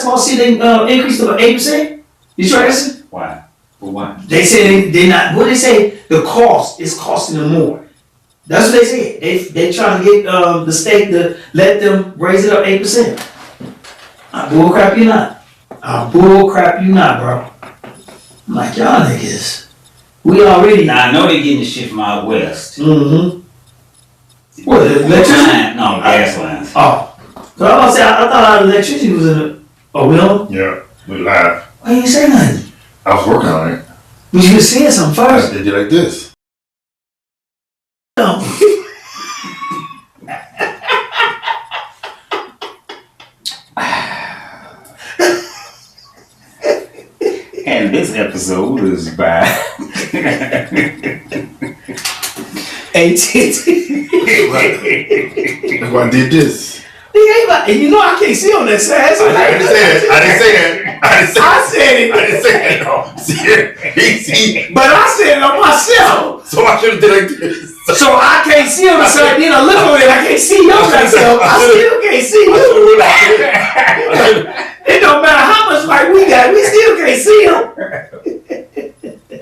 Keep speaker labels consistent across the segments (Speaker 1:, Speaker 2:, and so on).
Speaker 1: small see they increased about 8%. You try this?
Speaker 2: Why? For why?
Speaker 1: They say they not. What they say? The cost is costing them more. That's what they said. They trying to get the state to let them raise it up 8%. Bull crap you not. Bull crap you not, bro. I'm like, y'all niggas. We already.
Speaker 2: Now I know they getting the shit from out west.
Speaker 1: Mm-hmm. What, the electricity?
Speaker 2: No, gas lines.
Speaker 1: Oh. So I was say I thought our electricity was in the. Oh, we on?
Speaker 3: Yeah, we live.
Speaker 1: Why you ain't say nothing?
Speaker 3: I was working on it.
Speaker 1: But you was saying something first.
Speaker 3: I did like this.
Speaker 1: No.
Speaker 2: And this episode is by
Speaker 1: Itis.
Speaker 3: That's why I did this.
Speaker 1: And you know I can't see on that side. So
Speaker 3: I didn't say that. I said it.
Speaker 1: I said it.
Speaker 3: No. See,
Speaker 1: But I said it on myself.
Speaker 3: so I should have did like this.
Speaker 1: So I can't see on the side. Then I look over there. I can't see your myself. I still can't see you. It don't matter how much light we got. We still can't see him.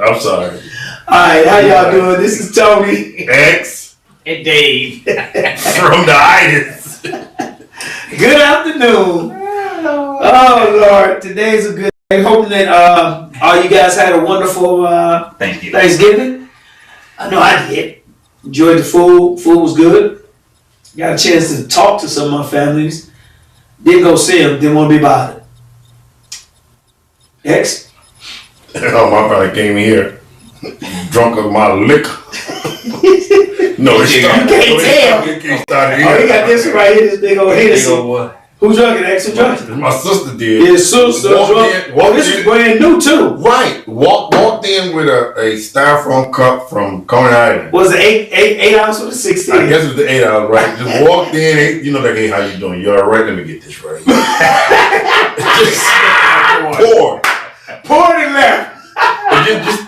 Speaker 3: I'm sorry.
Speaker 1: All right, how y'all doing? This is Tony.
Speaker 3: X
Speaker 2: and Dave
Speaker 3: from the Itis.
Speaker 1: Good afternoon. Oh Lord, today's a good day. Hoping that all you guys had a wonderful
Speaker 2: Thank you.
Speaker 1: Thanksgiving. I know I did. Enjoyed the food. Food was good. Got a chance to talk to some of my families. Didn't go see them. Didn't want to be bothered. X?
Speaker 3: Oh, my brother came here drunk of my liquor. No, it's
Speaker 1: You can't tell.
Speaker 3: It started
Speaker 1: Oh, he got this one right here. This big old Hennessy.
Speaker 2: Boy.
Speaker 1: Who drunk it? X who drunk it?
Speaker 3: My sister did.
Speaker 1: His sister drunk. Oh, this is brand new too.
Speaker 3: Right. Walked in with a styrofoam cup from Coney Island.
Speaker 1: Was it 8 ounce or 16?
Speaker 3: I guess it was the 8 hours, right? Just walked in, you know, like, hey, how you doing? You all right? Let me get this right. Just pour it in there. Just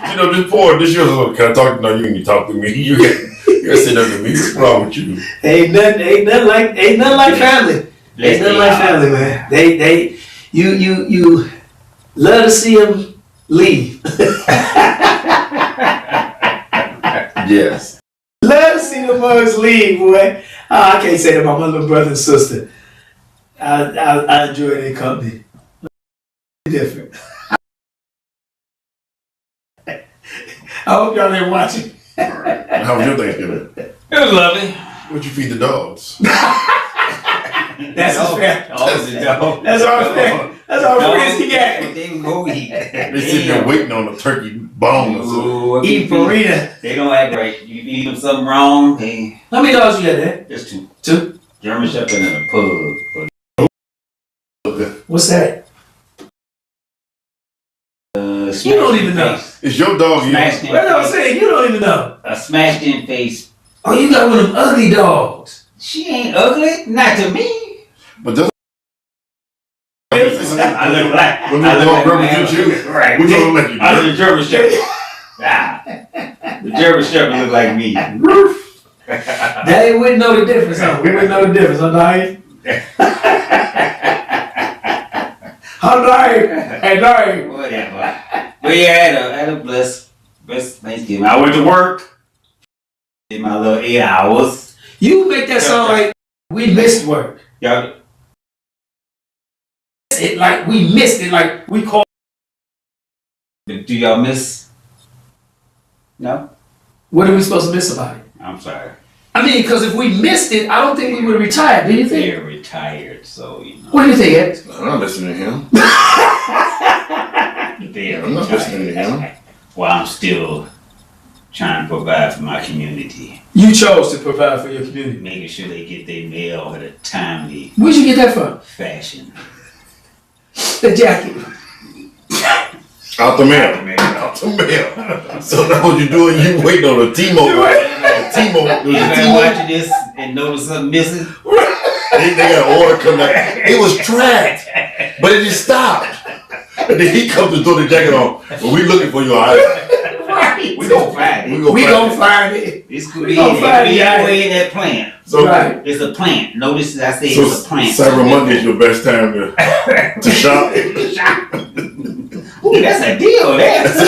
Speaker 3: pour it. This yours. Can I talk? No, you can talk to me. You gotta sit up to me. What's wrong with you?
Speaker 1: Ain't nothing like family. Ain't nothing like family, man. You love to see them leave.
Speaker 3: Yes.
Speaker 1: Love to see the mugs leave, boy. I can't say that about my little brother and sister. I enjoy their company. Different. I hope y'all ain't watching.
Speaker 3: How was your Thanksgiving?
Speaker 2: It was lovely.
Speaker 3: What'd you feed the dogs?
Speaker 1: That's fair. That's all fair. That's all friends he got.
Speaker 2: They go eat.
Speaker 3: They sit there waiting on a turkey bone or something.
Speaker 1: Eat burrito.
Speaker 2: They don't act right. You feed them something wrong, hey.
Speaker 1: How many dogs you got there?
Speaker 2: Just two.
Speaker 1: Two?
Speaker 2: German Shepherd and a pug.
Speaker 1: What's that? You don't even know.
Speaker 3: It's your dog.
Speaker 2: Smashed in
Speaker 1: That's what I'm
Speaker 2: face.
Speaker 1: saying. You don't even know.
Speaker 2: A smashed in face.
Speaker 1: Oh, you got one of them ugly dogs.
Speaker 2: She ain't ugly. Not to me.
Speaker 3: But just
Speaker 2: I look like.
Speaker 3: when
Speaker 2: I
Speaker 3: the
Speaker 2: look
Speaker 3: dog
Speaker 2: like
Speaker 3: represents you,
Speaker 2: right.
Speaker 3: we gonna let you do
Speaker 2: I was a German Shepherd. The German Shepherd look like me.
Speaker 1: Daddy wouldn't know the difference, huh? We wouldn't know the difference, huh, Diane? How Diane? Hey, Diane.
Speaker 2: Whatever. But yeah, I had a blessed Thanksgiving. I went to work. Did my little 8 hours.
Speaker 1: You make that sound like we missed work.
Speaker 2: Y'all.
Speaker 1: It like we missed it, like we called.
Speaker 2: Do y'all miss? No?
Speaker 1: What are we supposed to miss about it?
Speaker 2: I'm sorry.
Speaker 1: I mean, because if we missed it, I don't think we would have retired. Do you think?
Speaker 2: They're retired, so you know.
Speaker 1: What do you think, Ed?
Speaker 3: I'm not listening to him.
Speaker 2: They're
Speaker 3: I'm not listening to
Speaker 2: retired.
Speaker 3: him.
Speaker 2: Well, I'm still trying to provide for my community.
Speaker 1: You chose to provide for your community.
Speaker 2: Making sure they get their mail at a timely
Speaker 1: Where'd you get that from?
Speaker 2: fashion.
Speaker 1: The jacket.
Speaker 3: Out the mail. Out the mail. So that's what you're doing. You waiting on a T-Mobile.
Speaker 2: You been watching this and notice something missing?
Speaker 3: They got an order coming out. It was tracked, but it just stopped. And then he comes to throw the jacket on. Well, we looking for you on
Speaker 1: Right.
Speaker 2: We gonna find it.
Speaker 1: We gonna find it.
Speaker 2: This could
Speaker 1: We
Speaker 2: be
Speaker 1: gonna find it.
Speaker 2: anywhere in that plant.
Speaker 3: So,
Speaker 1: Right.
Speaker 2: It's a plant. Notice that I said
Speaker 3: so
Speaker 2: it's a plant.
Speaker 3: Cyber Monday is your best time to shop.
Speaker 2: Ooh, that's a deal there. That's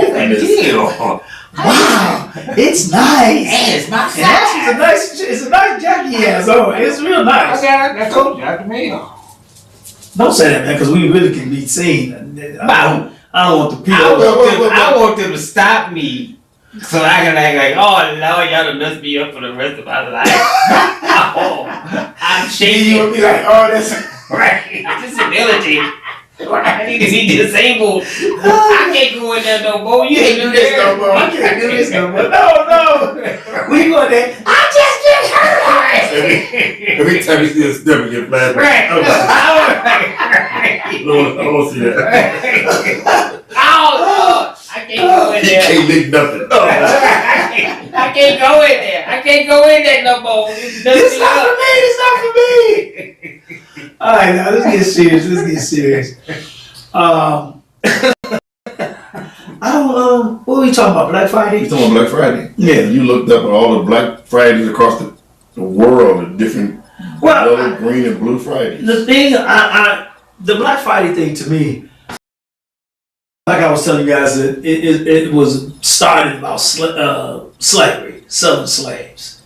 Speaker 2: a deal.
Speaker 1: Wow, it's nice.
Speaker 2: And it's my
Speaker 1: And actually, it's a nice jacket he has on. It's real nice.
Speaker 2: I told you, I can mail.
Speaker 1: Don't say that, man, because we really can be seen. I don't want the people.
Speaker 2: I want them to stop me so I can act like, oh Lord, y'all done messed me up for the rest of my life. Oh, I'm shaking.
Speaker 1: You would be like, oh, that's
Speaker 2: Right. Disability. I need to be disabled. I can't go in there no more. You ain't do this no more.
Speaker 1: I can't do this no more. No. We go there. I just get hurt.
Speaker 3: Every time you see a step, you get flat.
Speaker 2: Right.
Speaker 3: I don't want to see that.
Speaker 2: Oh, I can't go in
Speaker 3: He
Speaker 2: there.
Speaker 3: can't lick nothing.
Speaker 2: I can't go in there. I can't go in there no more.
Speaker 1: It's not for me. It's not for me. All right, now let's get serious. I don't. What were we talking about? Black Friday?
Speaker 3: You talking about Black Friday?
Speaker 1: Yeah.
Speaker 3: You looked up at all the Black Fridays across the world, the different yellow, green, and blue Fridays.
Speaker 1: The thing, the Black Friday thing to me, like I was telling you guys, it was started about slavery, selling slaves,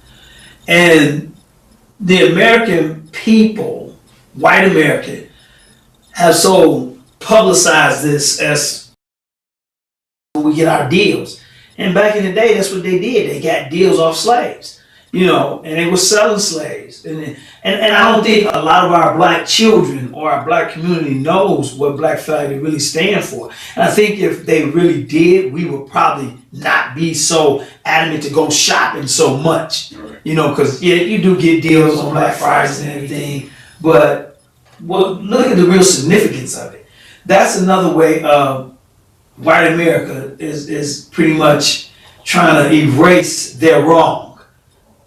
Speaker 1: and the American people, white American, have so publicized this as we get our deals. And back in the day, that's what they did. They got deals off slaves, and they were selling slaves. And I don't think a lot of our black children or our black community knows what Black Friday really stands for. And I think if they really did, we would probably not be so adamant to go shopping so much.
Speaker 3: Right.
Speaker 1: Because you do get deals on Black Fridays and everything, but look at the real significance of it. That's another way white America is pretty much trying to erase their wrong,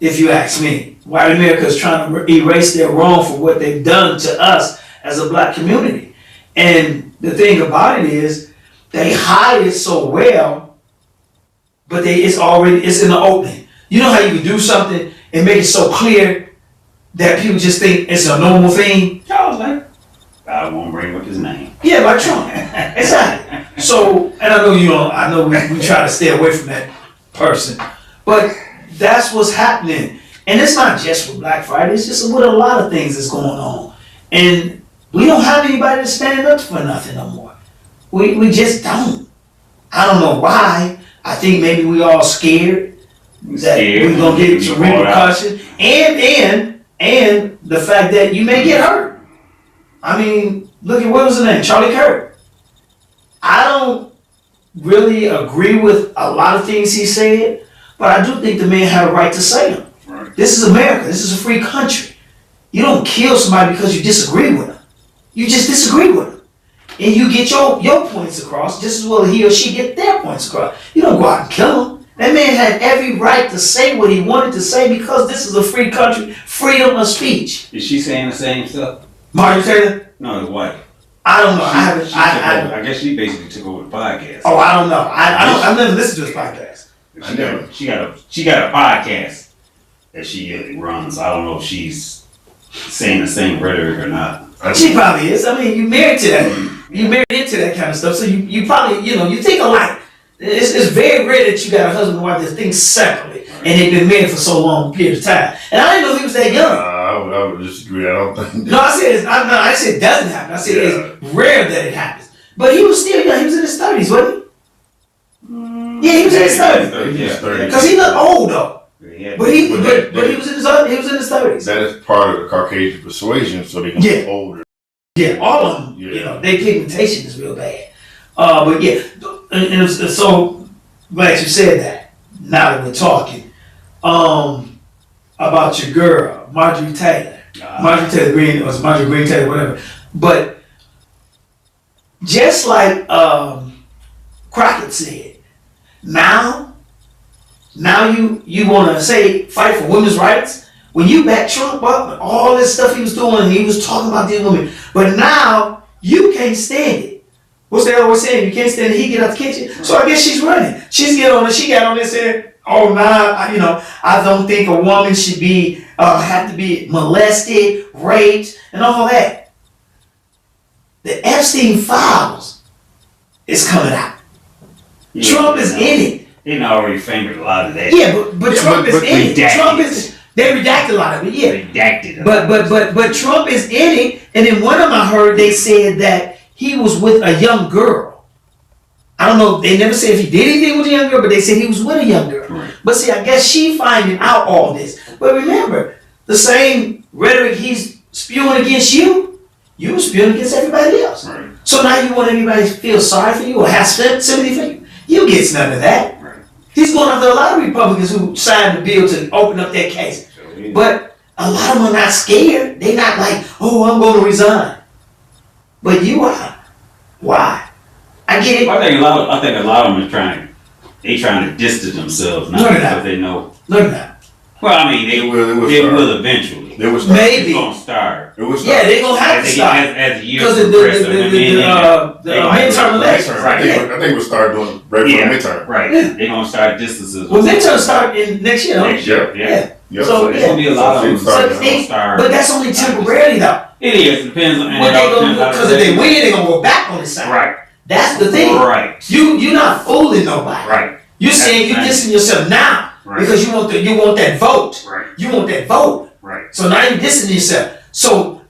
Speaker 1: if you ask me. White America is trying to erase their wrong for what they've done to us as a black community. And the thing about it is, they hide it so well, but it's in the opening. You know how you can do something and make it so clear that people just think it's a normal thing?
Speaker 2: I was like, I won't bring up his name.
Speaker 1: Yeah, like Trump. Exactly. So, and I know I know we try to stay away from that person, but that's what's happening. And it's not just with Black Friday, it's just with a lot of things that's going on. And we don't have anybody to stand up for nothing no more. We just don't. I don't know why. I think maybe we all scared that we're going to get some repercussion. And the fact that you may get hurt. I mean, look at, what was his name? Charlie Kirk. I don't really agree with a lot of things he said, but I do think the man had a right to say them.
Speaker 3: Right.
Speaker 1: This is America. This is a free country. You don't kill somebody because you disagree with them. You just disagree with them. And you get your points across just as well as he or she get their points across. You don't go out and kill them. That man had every right to say what he wanted to say because this is a free country, freedom of speech.
Speaker 2: Is she saying the same stuff?
Speaker 1: Marjorie Taylor?
Speaker 2: No, his wife.
Speaker 1: I don't know. I
Speaker 2: guess she basically took over the podcast.
Speaker 1: Oh, I don't know. I've never listened to his podcast.
Speaker 2: She got a podcast that she runs. I don't know if she's saying the same rhetoric or not.
Speaker 1: She probably is. I mean, you married to that. You married into that kind of stuff. So you probably, you think alike. It's very rare that you got a husband and wife that think separately and they've been married for so long a period of time. And I didn't know he was that young.
Speaker 3: I would disagree. I don't think.
Speaker 1: No, I said it doesn't happen. I said it's rare that it happens. But he was still young. He was in his 30s, wasn't he? Yeah, he was in his 30s. Because he looked old though.
Speaker 2: Yeah.
Speaker 1: But he was in his 30s.
Speaker 3: That is part of the Caucasian persuasion, so they can get older.
Speaker 1: Yeah, all of them.
Speaker 3: Yeah.
Speaker 1: Their pigmentation is real bad. But yeah, and so glad you said that. Now that we're talking, about your girl, Marjorie Taylor. Marjorie Taylor Greene, or Marjorie Greene Taylor, whatever. But just like Crockett said, now you want to say fight for women's rights when you back Trump up and all this stuff he was doing and he was talking about these women, but now you can't stand it. What's they always saying? You can't stand it. He get out the kitchen. So I guess she's running. She got on this and said, oh nah, I don't think a woman should be have to be molested, raped, and all that. The Epstein files is coming out.
Speaker 2: Yeah,
Speaker 1: Trump is in it.
Speaker 2: They already fingered a lot of that.
Speaker 1: Yeah, but Trump is in it.
Speaker 2: redacted.
Speaker 1: Trump is. They redacted a lot of it. Yeah.
Speaker 2: Redacted.
Speaker 1: But Trump is in it, and in one of them I heard they said that he was with a young girl. I don't know, they never said if he did anything with a young girl, but they said he was with a young girl.
Speaker 2: Right.
Speaker 1: But see, I guess she finding out all this. But remember, the same rhetoric he's spewing against you, you were spewing against everybody else.
Speaker 2: Right.
Speaker 1: So now you want everybody to feel sorry for you or have sympathy for you? You get none of that.
Speaker 2: Right.
Speaker 1: He's going after a lot of Republicans who signed the bill to open up their case.
Speaker 2: So, yeah.
Speaker 1: But a lot of them are not scared. They're not like, oh, I'm going to resign. But you are. Why? I get it.
Speaker 2: I think a lot of them are trying to distance themselves, not
Speaker 1: No, they're
Speaker 2: because
Speaker 1: not.
Speaker 2: they know.
Speaker 1: No, they're not.
Speaker 2: Well, I mean, they will eventually.
Speaker 3: They will start.
Speaker 1: Maybe.
Speaker 2: It's gonna start.
Speaker 3: It will start.
Speaker 1: Yeah, they're going to have to start.
Speaker 2: As the years
Speaker 1: Because of
Speaker 2: progress,
Speaker 1: the midterm elections.
Speaker 3: I think we'll start doing right for the midterm.
Speaker 2: Right.
Speaker 1: Yeah.
Speaker 2: They're gonna start distances.
Speaker 1: Well, midterm start in next year, huh?
Speaker 2: Next year, yeah.
Speaker 3: Yep.
Speaker 1: So,
Speaker 2: There's gonna be a lot of them.
Speaker 3: So,
Speaker 1: So they-
Speaker 2: start.
Speaker 1: But that's only temporarily, though.
Speaker 2: It is. Depends on.
Speaker 1: What they going to do? Because if they win, they're going to go back on the side.
Speaker 2: Right.
Speaker 1: That's the thing.
Speaker 2: Right.
Speaker 1: You're not fooling nobody.
Speaker 2: Right.
Speaker 1: You're saying you're
Speaker 2: That's
Speaker 1: dissing yourself now
Speaker 2: Right.
Speaker 1: because you want that vote.
Speaker 2: Right.
Speaker 1: You want that vote.
Speaker 2: Right.
Speaker 1: So now you're dissing yourself. So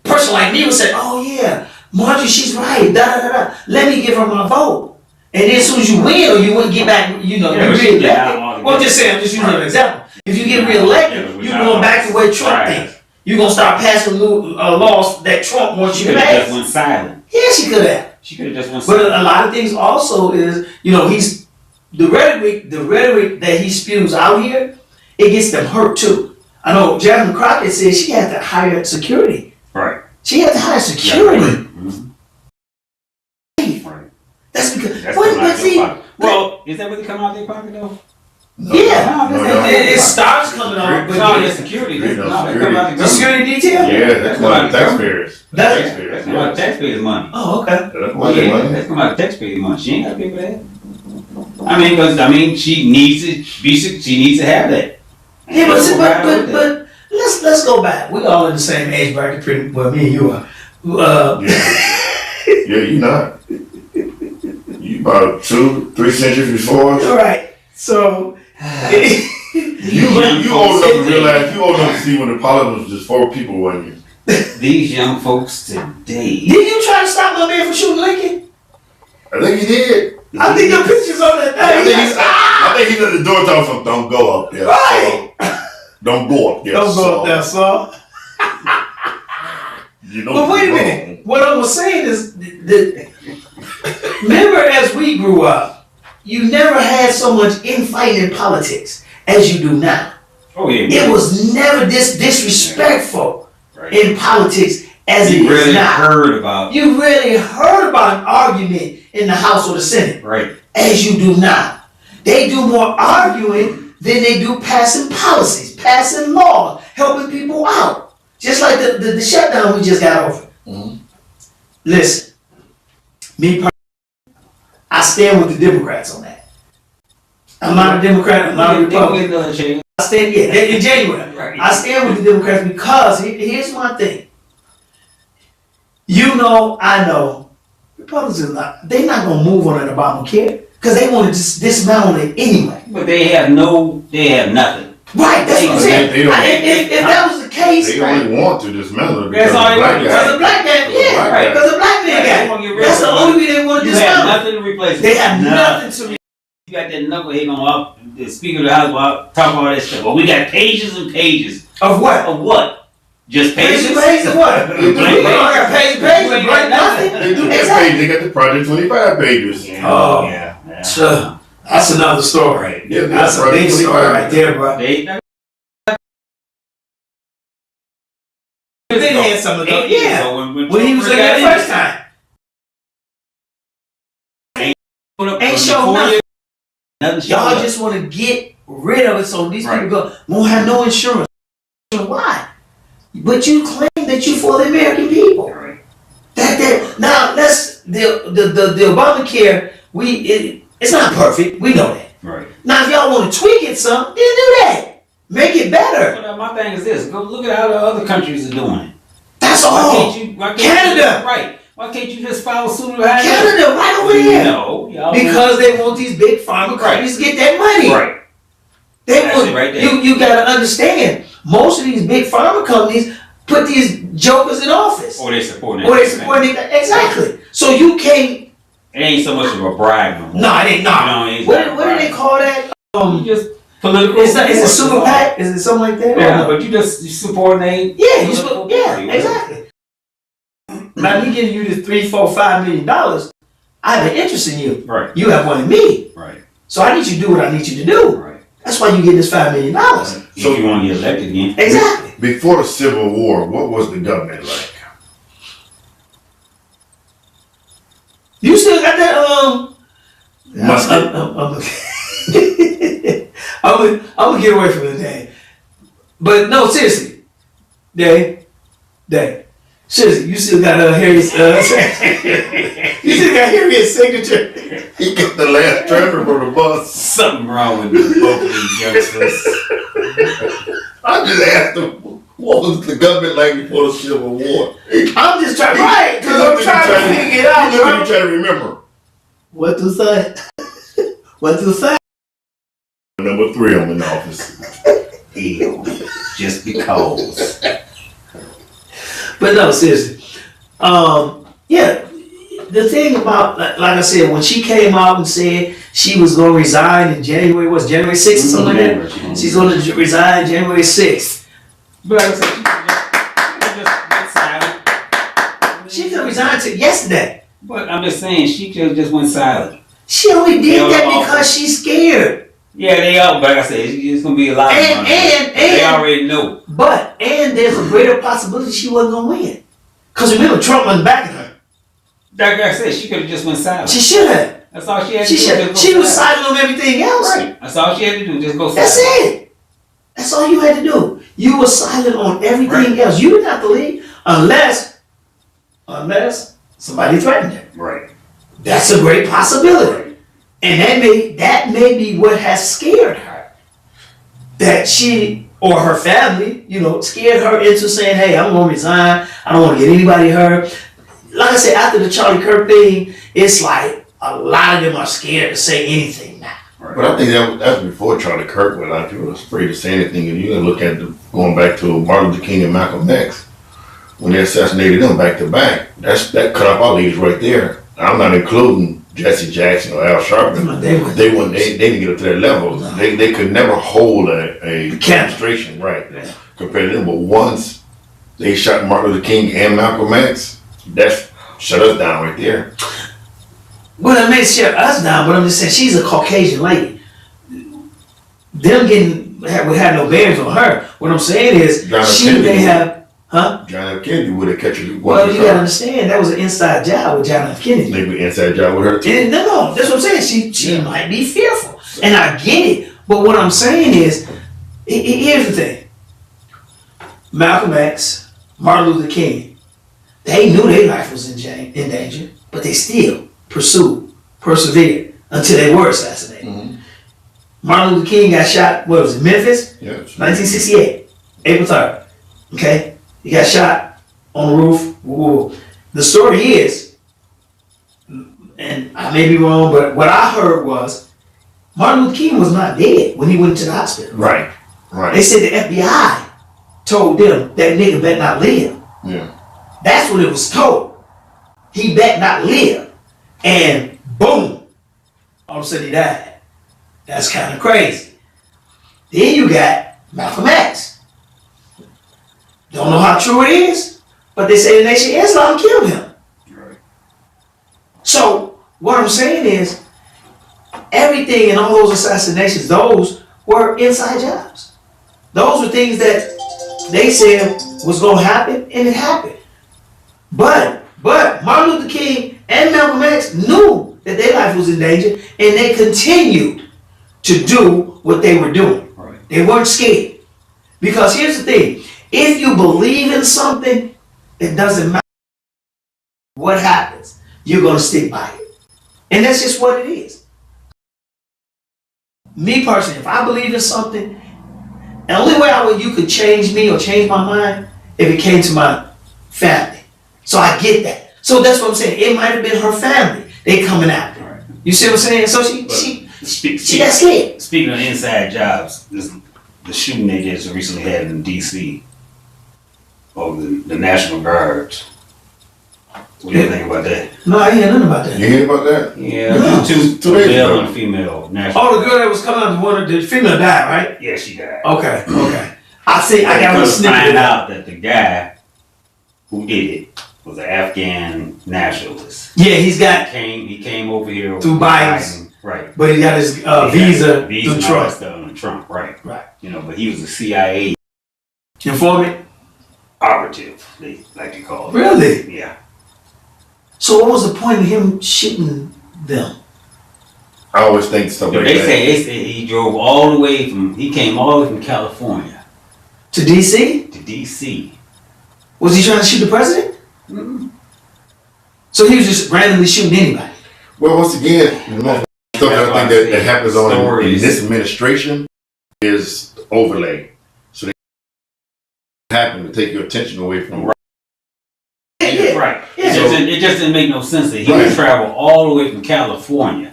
Speaker 1: a person like me would say, oh yeah, Marjorie, she's right. Da da da da. Let me give her my vote. And then as soon as you win or you wouldn't get back,
Speaker 2: Yeah,
Speaker 1: you
Speaker 2: but she get out
Speaker 1: re-elected.
Speaker 2: altogether.
Speaker 1: Well, I'm just saying, I'm just using an
Speaker 2: Right.
Speaker 1: example. If you get
Speaker 2: Yeah,
Speaker 1: re-elected,
Speaker 2: which
Speaker 1: you're
Speaker 2: I
Speaker 1: going back to where Trump
Speaker 2: Right.
Speaker 1: thinks. You're going to start passing laws that Trump wants
Speaker 2: She
Speaker 1: you to
Speaker 2: could have just
Speaker 1: pass.
Speaker 2: went silent.
Speaker 1: Yeah, she could have.
Speaker 2: She could have just went
Speaker 1: But
Speaker 2: silent.
Speaker 1: a lot of things also is, he's the rhetoric that he spews out here, it gets them hurt too. I know Jasmine Crockett said she had to hire security.
Speaker 2: Right.
Speaker 1: She had to hire security.
Speaker 2: Mhm. Right.
Speaker 1: That's because
Speaker 2: That's
Speaker 1: but
Speaker 2: coming out
Speaker 1: see,
Speaker 2: their pocket. Well, is that really coming out their pocket though?
Speaker 1: yeah,
Speaker 3: No,
Speaker 1: it starts coming off, but
Speaker 2: No,
Speaker 1: yeah,
Speaker 2: the security.
Speaker 3: Yeah,
Speaker 2: No,
Speaker 3: no,
Speaker 2: they
Speaker 3: security.
Speaker 2: come out
Speaker 1: the security detail.
Speaker 3: Yeah, that's money. Taxpayers.
Speaker 1: That's-
Speaker 3: Taxpayers.
Speaker 2: That's come out of taxpayers' money.
Speaker 1: Oh, okay.
Speaker 3: That's money.
Speaker 2: Yeah, that's come out of taxpayers' money. She ain't got to pay for that. I mean, she needs to be. She needs to have that.
Speaker 1: Yeah, but let's go back. We all in the same age bracket, pretty well. Me and you are.
Speaker 3: Yeah, you not. You about 2-3 centuries before us.
Speaker 1: All right. So.
Speaker 3: You old enough to realize, you old enough to see when the parliament was just 4 people, wasn't you?
Speaker 2: These young folks today.
Speaker 1: Did you try to stop my man from shooting Lincoln?
Speaker 3: I think he did.
Speaker 1: I think the pictures on that thing.
Speaker 3: I think he's at the door telling him, don't go up there.
Speaker 1: Right.
Speaker 3: So. Don't go up there.
Speaker 1: Don't go up there, son.
Speaker 3: You know
Speaker 1: But wait a
Speaker 3: wrong.
Speaker 1: minute. What I was saying is, remember as we grew up, you never had so much infighting in politics as you do now.
Speaker 2: Oh yeah.
Speaker 1: It was never this disrespectful
Speaker 2: Right.
Speaker 1: in politics as it
Speaker 2: You
Speaker 1: is
Speaker 2: really
Speaker 1: now.
Speaker 2: heard about.
Speaker 1: You really heard about an argument in the House or the Senate
Speaker 2: Right.
Speaker 1: as you do now. They do more arguing than they do passing policies, passing laws, helping people out. Just like the shutdown we just got over.
Speaker 3: Mhm.
Speaker 1: Listen, me personally, I stand with the Democrats on that. I'm not a Democrat, I'm not a Republican. I stand, in January.
Speaker 2: Right.
Speaker 1: I stand with the Democrats because here's my thing. I know, Republicans are they're not gonna move on an Obamacare because they want to just dismount it anyway.
Speaker 2: But they have nothing.
Speaker 1: Right, that's what I'm saying.
Speaker 3: They don't-
Speaker 1: If that was the case,
Speaker 3: They only want to dismantle it
Speaker 2: That's
Speaker 3: because
Speaker 2: all
Speaker 3: the
Speaker 2: they
Speaker 3: black
Speaker 2: want.
Speaker 1: because
Speaker 3: guy.
Speaker 1: the black man, yeah,
Speaker 3: Black
Speaker 1: right,
Speaker 3: guy.
Speaker 1: because the black man
Speaker 2: They wanna get
Speaker 1: got
Speaker 2: rid
Speaker 1: that's
Speaker 2: of
Speaker 1: the
Speaker 2: it.
Speaker 1: only way they want to
Speaker 2: You have
Speaker 1: dismount.
Speaker 2: nothing to replace it.
Speaker 1: They have nothing to me.
Speaker 2: You got that knucklehead going up, the Speaker of the House, talk all that stuff. Well, we got pages and pages
Speaker 1: Of what?
Speaker 2: of what? Just pages.
Speaker 1: Pages of what?
Speaker 3: They
Speaker 1: We
Speaker 3: do
Speaker 1: don't got
Speaker 2: pages.
Speaker 1: pages,
Speaker 2: You ain't
Speaker 1: right?
Speaker 2: got nothing.
Speaker 3: They do that
Speaker 1: Exactly.
Speaker 3: page. They got the Project 25 pages.
Speaker 1: Oh.
Speaker 2: Yeah.
Speaker 1: Sure. That's another story.
Speaker 3: Yeah,
Speaker 1: That's a
Speaker 3: Project
Speaker 1: big story
Speaker 3: 25.
Speaker 1: right there, bro.
Speaker 2: They
Speaker 1: They had some of those, yeah.
Speaker 2: So
Speaker 1: When he was in there the first time. Ain't show nothing.
Speaker 2: Nothing
Speaker 1: Y'all
Speaker 2: showed up.
Speaker 1: just want to get rid of it so these
Speaker 2: Right.
Speaker 1: people won't have no insurance. Why? But you claim that you for the American people.
Speaker 2: Right.
Speaker 1: Now let's the Obamacare. It's not perfect. We know that.
Speaker 2: Right.
Speaker 1: Now, if y'all want to tweak it some, then do that. Make it better.
Speaker 2: But my thing is this: go look at how the other countries are doing it.
Speaker 1: That's
Speaker 2: Why
Speaker 1: all.
Speaker 2: can't you?
Speaker 1: Canada.
Speaker 2: Right. Why can't you just follow suit behind
Speaker 1: Canada, right over there.
Speaker 2: No, y'all
Speaker 1: Because they want these big pharma companies to get that money.
Speaker 2: Right.
Speaker 1: They
Speaker 2: That's
Speaker 1: want,
Speaker 2: it right there.
Speaker 1: you gotta understand, most of these big pharma companies put these jokers in office.
Speaker 2: Or they supporting
Speaker 1: Or they supporting it. Exactly. So you can't.
Speaker 2: It ain't so much of a bribe no more.
Speaker 1: No, it ain't. No.
Speaker 2: It ain't
Speaker 1: What
Speaker 2: not
Speaker 1: do they
Speaker 2: bribe.
Speaker 1: call that?
Speaker 2: You just political.
Speaker 1: Is it super PAC? Is it something like that?
Speaker 2: Yeah, but you subordinate.
Speaker 1: Yeah, exactly. Now me giving you this $3, $4, $5 million, I have an interest in you.
Speaker 2: Right.
Speaker 1: You have one in me.
Speaker 2: Right.
Speaker 1: So I need you to do what I need you to do.
Speaker 2: Right.
Speaker 1: That's why you get this $5 million.
Speaker 2: So you want to get elected again?
Speaker 1: Exactly.
Speaker 3: Before the Civil War, what was the government like?
Speaker 1: You still got that
Speaker 3: Musket.
Speaker 1: I'm gonna get away from the name. But no, seriously. Dave. Seriously, you still got Harriet's you still got Harriet's signature.
Speaker 3: He got the last driver for the bus.
Speaker 2: Something wrong with both of these youngsters.
Speaker 3: I just asked him, what was the government like before the Civil War?
Speaker 1: I'm just trying, right? Because I'm trying to figure it out,
Speaker 3: Look at me trying to remember.
Speaker 1: What to say? What to say?
Speaker 3: Number 3 I'm in office.
Speaker 2: Ew. Just because.
Speaker 1: But no, seriously. Yeah, the thing about, like I said, when she came out and said she was going to resign in January 6th or something like that? She's going to resign January 6th.
Speaker 2: But like I said, she just went silent.
Speaker 1: She could have resigned to yesterday.
Speaker 2: But I'm just saying, she just went silent.
Speaker 1: She only did
Speaker 2: Held
Speaker 1: that
Speaker 2: off.
Speaker 1: because she's scared.
Speaker 2: Yeah, they are, but like I said, it's going to be a lot of money. They already know.
Speaker 1: And there's a greater possibility she wasn't going to win. Because remember, Trump wasn't backing her.
Speaker 2: Like I said, she could have just went silent.
Speaker 1: She should have.
Speaker 2: That's all she had to
Speaker 1: She
Speaker 2: do.
Speaker 1: should.
Speaker 2: Just go
Speaker 1: She was
Speaker 2: silent.
Speaker 1: silent on everything else.
Speaker 2: Right. That's all she had to do. Just go silent.
Speaker 1: That's it. That's all you had to do. You were silent on everything
Speaker 2: Right.
Speaker 1: else. You didn't have to leave unless somebody threatened her.
Speaker 2: Right.
Speaker 1: That's a great possibility. And that may be what has scared her. That she or her family, scared her into saying, hey, I'm going to resign. I don't want to get anybody hurt. Like I said, after the Charlie Kirk thing, it's like a lot of them are scared to say anything now.
Speaker 3: But I think that was before Charlie Kirk, when a lot of people were afraid to say anything. And you look at going back to Martin Luther King and Malcolm X, when they assassinated them back to back, that cut off our leaders right there. I'm not including Jesse Jackson or Al Sharpton. They didn't get up to that level.
Speaker 1: No.
Speaker 3: They could never hold a demonstration, right?
Speaker 1: Yeah.
Speaker 3: Compared to them. But once they shot Martin Luther King and Malcolm X, that shut us down right there.
Speaker 1: Well, it may shut us down, but I'm just saying she's a Caucasian lady. Them would have no bearings on her. What I'm saying is
Speaker 3: John F.
Speaker 1: she
Speaker 3: Kennedy.
Speaker 1: may have,
Speaker 3: John F. Kennedy would have catch you.
Speaker 1: well, you gotta understand that was an inside job with John F. Kennedy.
Speaker 3: Maybe inside job with her too.
Speaker 1: And no, that's what I'm saying. She might be fearful, and I get it. But what I'm saying is, here's the thing: Malcolm X, Martin Luther King, they knew their life was in danger, but they still persevered until they were assassinated.
Speaker 3: Mm-hmm.
Speaker 1: Martin Luther King got shot. What was it? Memphis,
Speaker 3: Yeah.
Speaker 1: 1968, April 3rd. Okay, he got shot on the roof. Woo. The story is, and I may be wrong, but what I heard was Martin Luther King was not dead when he went to the hospital.
Speaker 3: Right.
Speaker 1: They
Speaker 3: Right.
Speaker 1: said the FBI told them that nigga better not live.
Speaker 3: Yeah.
Speaker 1: That's what it was told. He better not live. And boom, all of a sudden he died. That's kind of crazy. Then you got Malcolm X. Don't know how true it is, but they say the Nation of Islam killed him.
Speaker 3: Right.
Speaker 1: So what I'm saying is, everything in all those assassinations, those were inside jobs. Those were things that they said was going to happen, and it happened. But Martin Luther King and Malcolm X knew that their life was in danger, and they continued to do what they were doing.
Speaker 2: Right.
Speaker 1: They weren't scared. Because here's the thing, if you believe in something, it doesn't matter what happens, you're going to stick by it. And that's just what it is. me personally, if I believe in something, the only way you could change me or change my mind if it came to my family. So I get that. So that's what I'm saying. It might have been her family. They coming after her. You see what I'm saying? So she got scared.
Speaker 2: Speaking of inside jobs, the shooting they just recently had in D.C. over the National Guards. What do you think about that?
Speaker 1: No, I hear nothing about that.
Speaker 3: You hear about that?
Speaker 2: Yeah,
Speaker 1: No.
Speaker 2: two male and female national.
Speaker 1: Oh, the girl that was coming out, the female died, right?
Speaker 2: Yeah, she died.
Speaker 1: Okay. I got a snippet of
Speaker 2: find
Speaker 1: that.
Speaker 2: out that the guy who did it was an Afghan nationalist.
Speaker 1: Yeah, he's got,
Speaker 2: He came over here
Speaker 1: Through Biden's.
Speaker 2: right?
Speaker 1: but he got his
Speaker 2: He got
Speaker 1: visa
Speaker 2: visa
Speaker 1: through
Speaker 2: and all that
Speaker 1: Trump.
Speaker 2: stuff on Trump, right?
Speaker 1: Right.
Speaker 2: You know, but he was a CIA
Speaker 1: Informant?
Speaker 2: operative, they like to call it.
Speaker 1: Really?
Speaker 2: Yeah.
Speaker 1: So what was the point of him shooting them?
Speaker 3: I always think stuff like
Speaker 2: They
Speaker 3: that.
Speaker 2: say he drove all the way he came all the way from California
Speaker 1: To DC?
Speaker 2: to D.C.
Speaker 1: Was he trying to shoot the president?
Speaker 2: Mm-hmm.
Speaker 1: So he was just randomly shooting anybody?
Speaker 3: Well, once again, the most stuff
Speaker 2: That's why
Speaker 3: I
Speaker 2: I
Speaker 3: think
Speaker 2: say
Speaker 3: that happens in
Speaker 2: stories.
Speaker 3: this administration is overlay. So they happen to take your attention away from
Speaker 1: Yeah.
Speaker 2: Right.
Speaker 1: Yeah.
Speaker 2: It just didn't make no sense that he
Speaker 3: Right.
Speaker 2: would travel all the way from California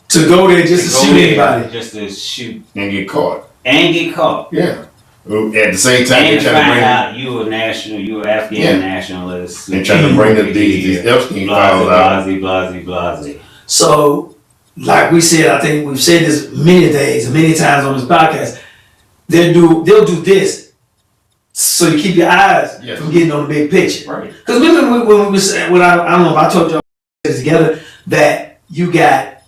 Speaker 1: To go there just to
Speaker 2: go
Speaker 1: shoot
Speaker 2: there
Speaker 1: anybody?
Speaker 2: just to shoot
Speaker 3: and get caught.
Speaker 2: and get caught.
Speaker 3: Yeah. At the same time,
Speaker 2: And
Speaker 3: they try to
Speaker 2: find
Speaker 3: bring
Speaker 2: out you a national, you an Afghan
Speaker 3: Yeah.
Speaker 2: nationalist.
Speaker 3: they try to bring these Epstein files out.
Speaker 2: Blase.
Speaker 1: So, like we said, I think we've said this many days and many times on this podcast, they'll do this so you keep your eyes
Speaker 3: Yes.
Speaker 1: from getting on the big picture.
Speaker 2: Right.
Speaker 1: Because remember when we was, I don't know if I told y'all this together, that you got,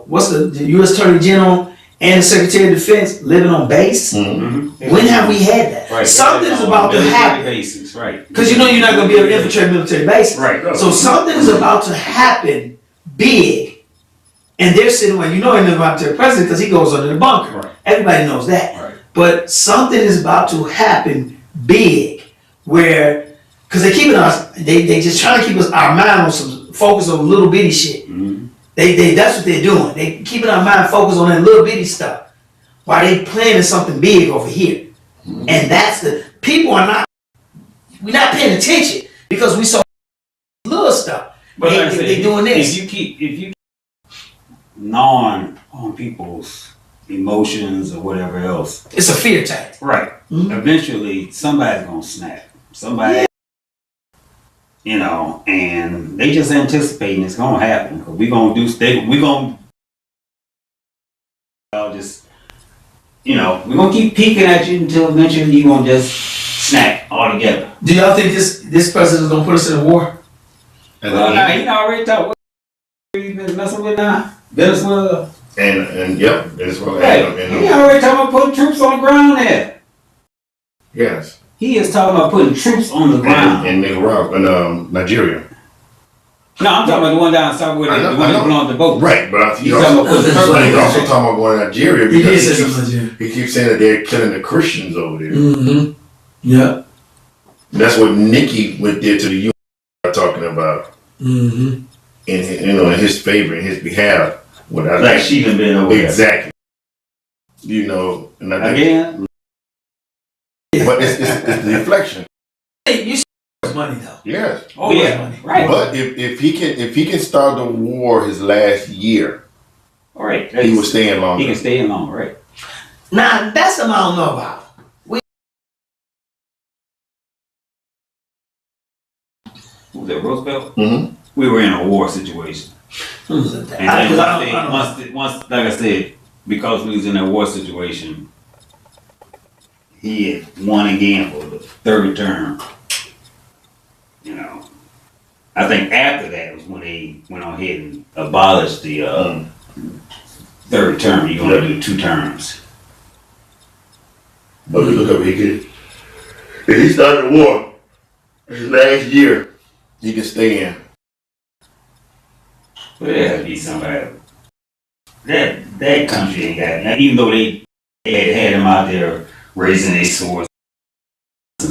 Speaker 1: what's the U.S. Attorney General and the Secretary of Defense living on base?
Speaker 3: Mm-hmm.
Speaker 1: When have we had that?
Speaker 2: Right.
Speaker 1: Something's about to
Speaker 2: Military
Speaker 1: happen.
Speaker 2: bases, right.
Speaker 1: Because you know you're not going to be able to infiltrate military bases.
Speaker 2: Right.
Speaker 1: So something's about to happen big, and they're sitting where you know he's about to the president because he goes under the bunker.
Speaker 2: Right.
Speaker 1: Everybody knows that.
Speaker 2: Right.
Speaker 1: But something is about to happen big, where because they keeping us, they just trying to keep us our mind on some focus on little bitty shit.
Speaker 2: Mm-hmm.
Speaker 1: They that's what they're doing. They keeping our mind focused on that little bitty stuff, while they planning something big over here. And that's people are not. We're not paying attention because we saw little stuff.
Speaker 2: But like I said,
Speaker 1: they doing this.
Speaker 2: If you keep gnawing on people's emotions or whatever else,
Speaker 1: It's a fear tactic.
Speaker 2: right?
Speaker 1: Mhm.
Speaker 2: Eventually, somebody's gonna snap. Somebody, you know, and they just anticipating it's gonna happen. Cause we gonna just, you know, we're gonna keep peeking at you until eventually you gonna just snap altogether.
Speaker 1: Do y'all think this president is gonna put us in a war?
Speaker 3: And,
Speaker 2: Well, now, he already talked. What you been messing with now? Venezuela.
Speaker 3: yep, that's what
Speaker 2: Hey,
Speaker 3: happened.
Speaker 2: he already talking about putting troops on the ground there.
Speaker 3: Yes.
Speaker 2: He is talking about putting troops on the ground.
Speaker 3: In Nigeria.
Speaker 2: No, I'm talking about the one down south where
Speaker 3: I know,
Speaker 2: the one
Speaker 3: I know.
Speaker 2: that belonged to boat.
Speaker 3: Right, but
Speaker 2: He's talking about putting troops on
Speaker 3: but
Speaker 2: the
Speaker 3: he's also
Speaker 2: ground.
Speaker 3: talking about going to Nigeria
Speaker 1: He did
Speaker 3: because
Speaker 1: say something.
Speaker 3: he keeps saying that they're killing the Christians over there.
Speaker 1: Mm-hmm. Yeah.
Speaker 3: That's what Nikki went there to the UN talking about
Speaker 1: Mm-hmm.
Speaker 3: in his favor, in his behalf. What I
Speaker 2: Like she done been over there.
Speaker 3: exactly. You know, and I think,
Speaker 2: Again,
Speaker 3: but it's the deflection.
Speaker 1: Hey, you see money though.
Speaker 3: Yes,
Speaker 2: oh yeah, right.
Speaker 3: but if he can start the war his last year,
Speaker 2: All right,
Speaker 3: he was staying longer.
Speaker 2: He can stay in long, right?
Speaker 1: Now that's something I don't know about.
Speaker 2: Who was that, Roosevelt?
Speaker 3: Mm-hmm.
Speaker 2: We were in a war situation.
Speaker 1: Who was that?
Speaker 2: And then
Speaker 1: I don't know.
Speaker 2: once, like I said, because we was in a war situation, he had won again for the third term. You know, I think after that was when they went on ahead and abolished the third term. You're gonna do 2 terms.
Speaker 3: But look up, if he started the war his last year, he can stay in.
Speaker 2: But there has to be somebody. That country ain't got now, even though they had him out there raising their swords,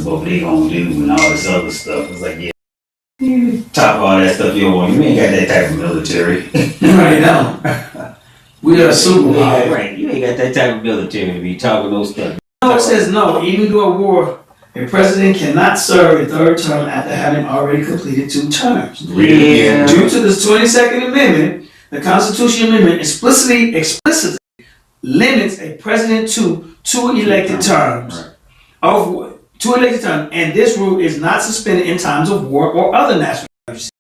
Speaker 2: what they gonna do and all this other stuff. It's like, yeah, top of all that stuff you want. You ain't got that type of military.
Speaker 1: Right now, we are a superpower.
Speaker 2: Right. You You ain't got that type of military to be talking those stuff.
Speaker 1: No, it says no. Even during war, a president cannot serve a third term after having already completed 2 terms.
Speaker 3: Read it again.
Speaker 1: Due to the 22nd Amendment, the Constitution Amendment explicitly limits a president to 2 elected terms. Of 2 elected terms, and this rule is not suspended in times of war or other national emergency.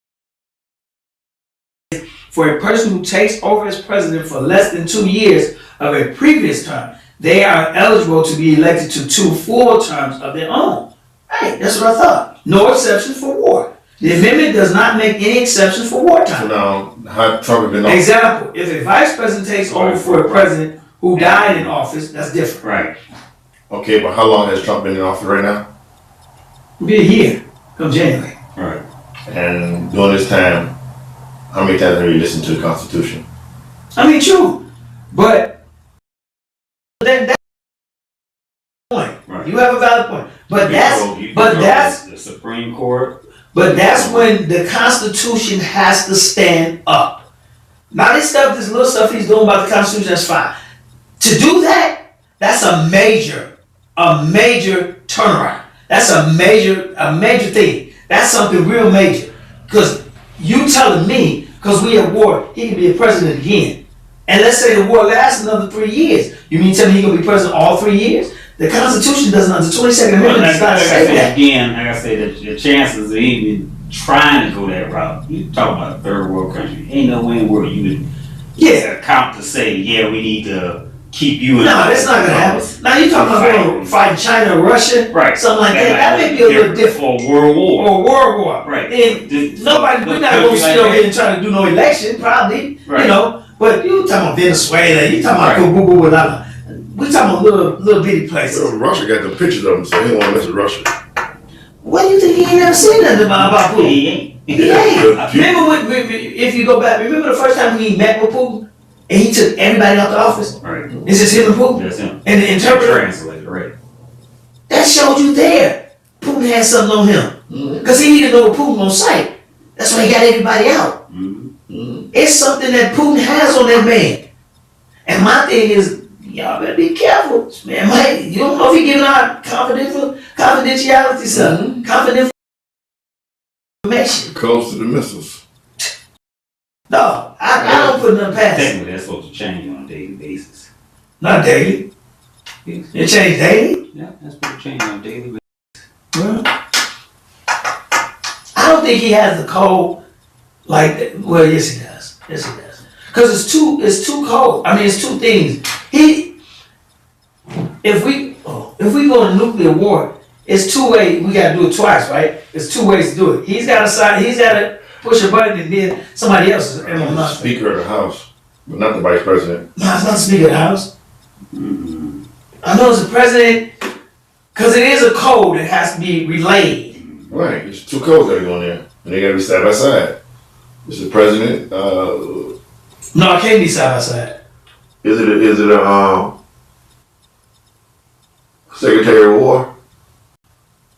Speaker 1: For a person who takes over as president for less than 2 years of a previous term, they are eligible to be elected to 2 full terms of their own. Hey, that's what I thought. No exceptions for war. The amendment does not make any exceptions for
Speaker 3: So
Speaker 1: wartime.
Speaker 3: now, how Trump has been on.
Speaker 1: Example, if a vice president takes over for a president who died in office, that's different.
Speaker 2: Right.
Speaker 3: Okay, but how long has Trump been in office right now?
Speaker 1: Be a year, come January.
Speaker 2: Right.
Speaker 3: And during this time, how many times have you listened to the Constitution?
Speaker 1: I mean, true, but that's the point.
Speaker 2: Right.
Speaker 1: You have a valid point, but
Speaker 2: You can
Speaker 1: that's
Speaker 2: go to the Supreme Court.
Speaker 1: but that's when the Constitution has to stand up. Now this little stuff he's doing about the Constitution, that's fine. To do that, that's a major turnaround. That's a major thing. That's something real major. Because you telling me, because we at war, he can be a president again. And let's say the war lasts another 3 years. You mean tell me he gonna be president all 3 years? The Constitution doesn't, the 22nd Amendment does not say that.
Speaker 2: Again, like I said, the chances of even trying to go that route, you talking about a third world country, ain't no way in the world you would count to say, yeah, we need to keep you in.
Speaker 1: No, that's not gonna happen. Now you talking about going fighting China or Russia,
Speaker 2: right?
Speaker 1: Something like that. That may be a little different.
Speaker 2: For World War.
Speaker 1: Or World War.
Speaker 2: Right.
Speaker 1: And nobody, we're not gonna sit over here and try to do no election, probably.
Speaker 2: Right.
Speaker 1: You know. But you talking about Venezuela, you talking about
Speaker 2: Right.
Speaker 1: boo boo boo. We talking about little bitty places.
Speaker 3: Well, Russia got the pictures of him, so he don't want to mess with Russia.
Speaker 1: What do you think he ain't never seen nothing about Putin?
Speaker 2: He ain't.
Speaker 1: He ain't. Remember if you go back, remember the first time he met with Putin and he took everybody out the office?
Speaker 2: Right.
Speaker 1: It's just him and Putin.
Speaker 2: That's him.
Speaker 1: And the interpreter.
Speaker 2: Translator, right.
Speaker 1: That showed you there. Putin had something on him. Because he needed to know what Putin on sight. That's why he got everybody out. It's something that Putin has on that man. And my thing is, y'all better be careful. Man, you don't know if he giving out confidentiality stuff. Confidential information.
Speaker 3: Close to the missiles.
Speaker 1: No, I don't put nothing past it.
Speaker 2: Technically, that's supposed to change on a daily basis.
Speaker 1: Not daily. It changed daily?
Speaker 2: Yeah, that's supposed to change on a daily basis.
Speaker 1: Well, I don't think he has the code like that. Well, yes he does. Yes he does. Because it's too cold. I mean, it's 2 things. If we go to nuclear war, it's 2 ways. We gotta do it twice, right? It's 2 ways to do it. He's gotta push a button and then somebody else is
Speaker 3: He's the Speaker of the House, but not the Vice President.
Speaker 1: No, it's not the Speaker of the House. I know it's the President, because it is a code that has to be relayed.
Speaker 3: Right, it's 2 codes that are going there, and they gotta be side by side. It's the President,
Speaker 1: No, it can't be side by side.
Speaker 3: is it a Secretary of War?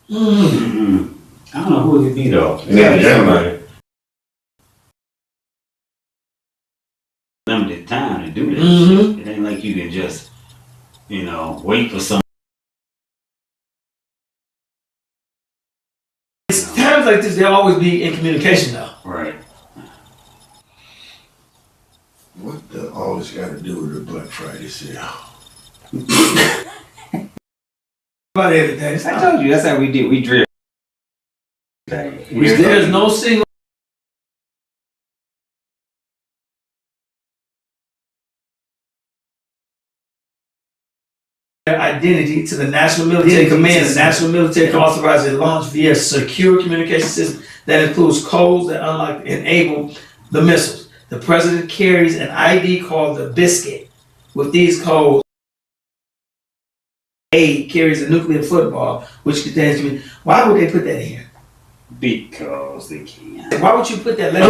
Speaker 2: I don't know who it would be though.
Speaker 3: And then the gentleman.
Speaker 2: Limited time to do that
Speaker 1: Mhm.
Speaker 2: shit. It ain't like you can just, wait for some.
Speaker 1: It's times like this, they'll always be in communication though.
Speaker 2: Right.
Speaker 3: What the all this got to do with the Black Friday sale?
Speaker 1: About everything.
Speaker 2: I told you that's how we did. We drill.
Speaker 1: There's no single identity to the National Military Command. The National Military can authorize a launch via secure communication system that includes codes that enable the missiles. The president carries an ID called the Biscuit. With these codes, A carries a nuclear football, which contains. Why would they put that in here?
Speaker 2: Because they can.
Speaker 1: Why would you put that? Why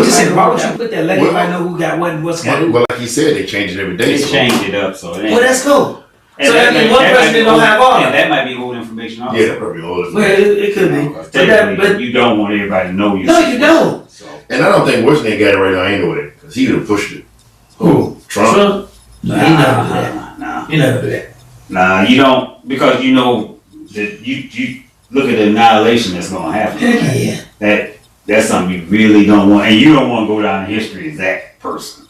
Speaker 1: would you put that? Let everybody know who got what and what's got who.
Speaker 3: Well, like he said, they change it every day.
Speaker 2: They change it up so.
Speaker 1: Well, that's cool.
Speaker 2: And
Speaker 1: So that means one president don't have all of
Speaker 2: and
Speaker 1: it.
Speaker 2: that might be old information also.
Speaker 3: Yeah, that probably old.
Speaker 1: Well, it could be.
Speaker 2: But you don't want everybody to know you.
Speaker 1: No, you don't.
Speaker 2: So.
Speaker 3: And I don't think Washington got it right now anyway, because he done pushed it.
Speaker 1: Who?
Speaker 3: Trump.
Speaker 1: No, he never did that.
Speaker 2: No.
Speaker 1: You never do that.
Speaker 2: Nah, you don't, because you know that you look at the annihilation that's gonna happen.
Speaker 1: Yeah.
Speaker 2: That's something you really don't want, and you don't want to go down in history as that person.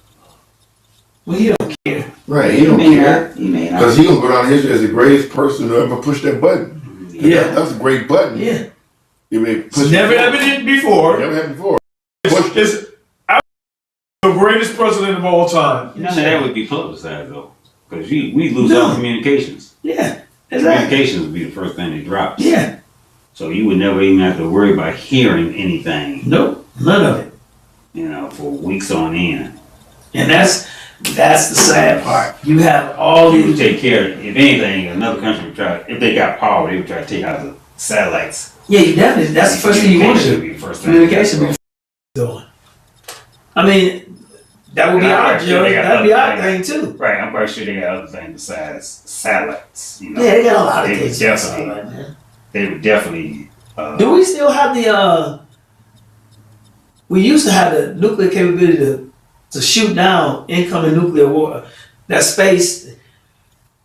Speaker 1: Well, you don't care.
Speaker 3: Right, he don't care.
Speaker 2: He may not.
Speaker 3: Because he gonna go down history as the greatest person to ever push that button.
Speaker 1: Yeah.
Speaker 3: That's a great button.
Speaker 1: Yeah.
Speaker 3: Push
Speaker 1: Never happened before.
Speaker 3: Never happened before.
Speaker 1: It's the greatest president of all time.
Speaker 2: None of that would be publicized though, because we lose all communications.
Speaker 1: Yeah. Exactly.
Speaker 2: Communications would be the first thing that drops.
Speaker 1: Yeah.
Speaker 2: So you would never even have to worry about hearing anything.
Speaker 1: Nope. None of it.
Speaker 2: You know, for weeks on end.
Speaker 1: And that's the sad part. You have all
Speaker 2: You would
Speaker 1: these.
Speaker 2: take care of, if anything, another country would try, if they got power, they would try to take out the satellites.
Speaker 1: Yeah, you definitely. That's the first thing you want to do.
Speaker 2: Be the first thing
Speaker 1: Communication be doing. I mean, that would be our job. That'd be our thing too.
Speaker 2: Right, I'm quite sure they got other things besides satellites. You know?
Speaker 1: Yeah, they got a lot of
Speaker 2: They would
Speaker 1: things.
Speaker 2: definitely, they would definitely.
Speaker 1: Do we still have the? We used to have the nuclear capability to shoot down incoming nuclear war, that space,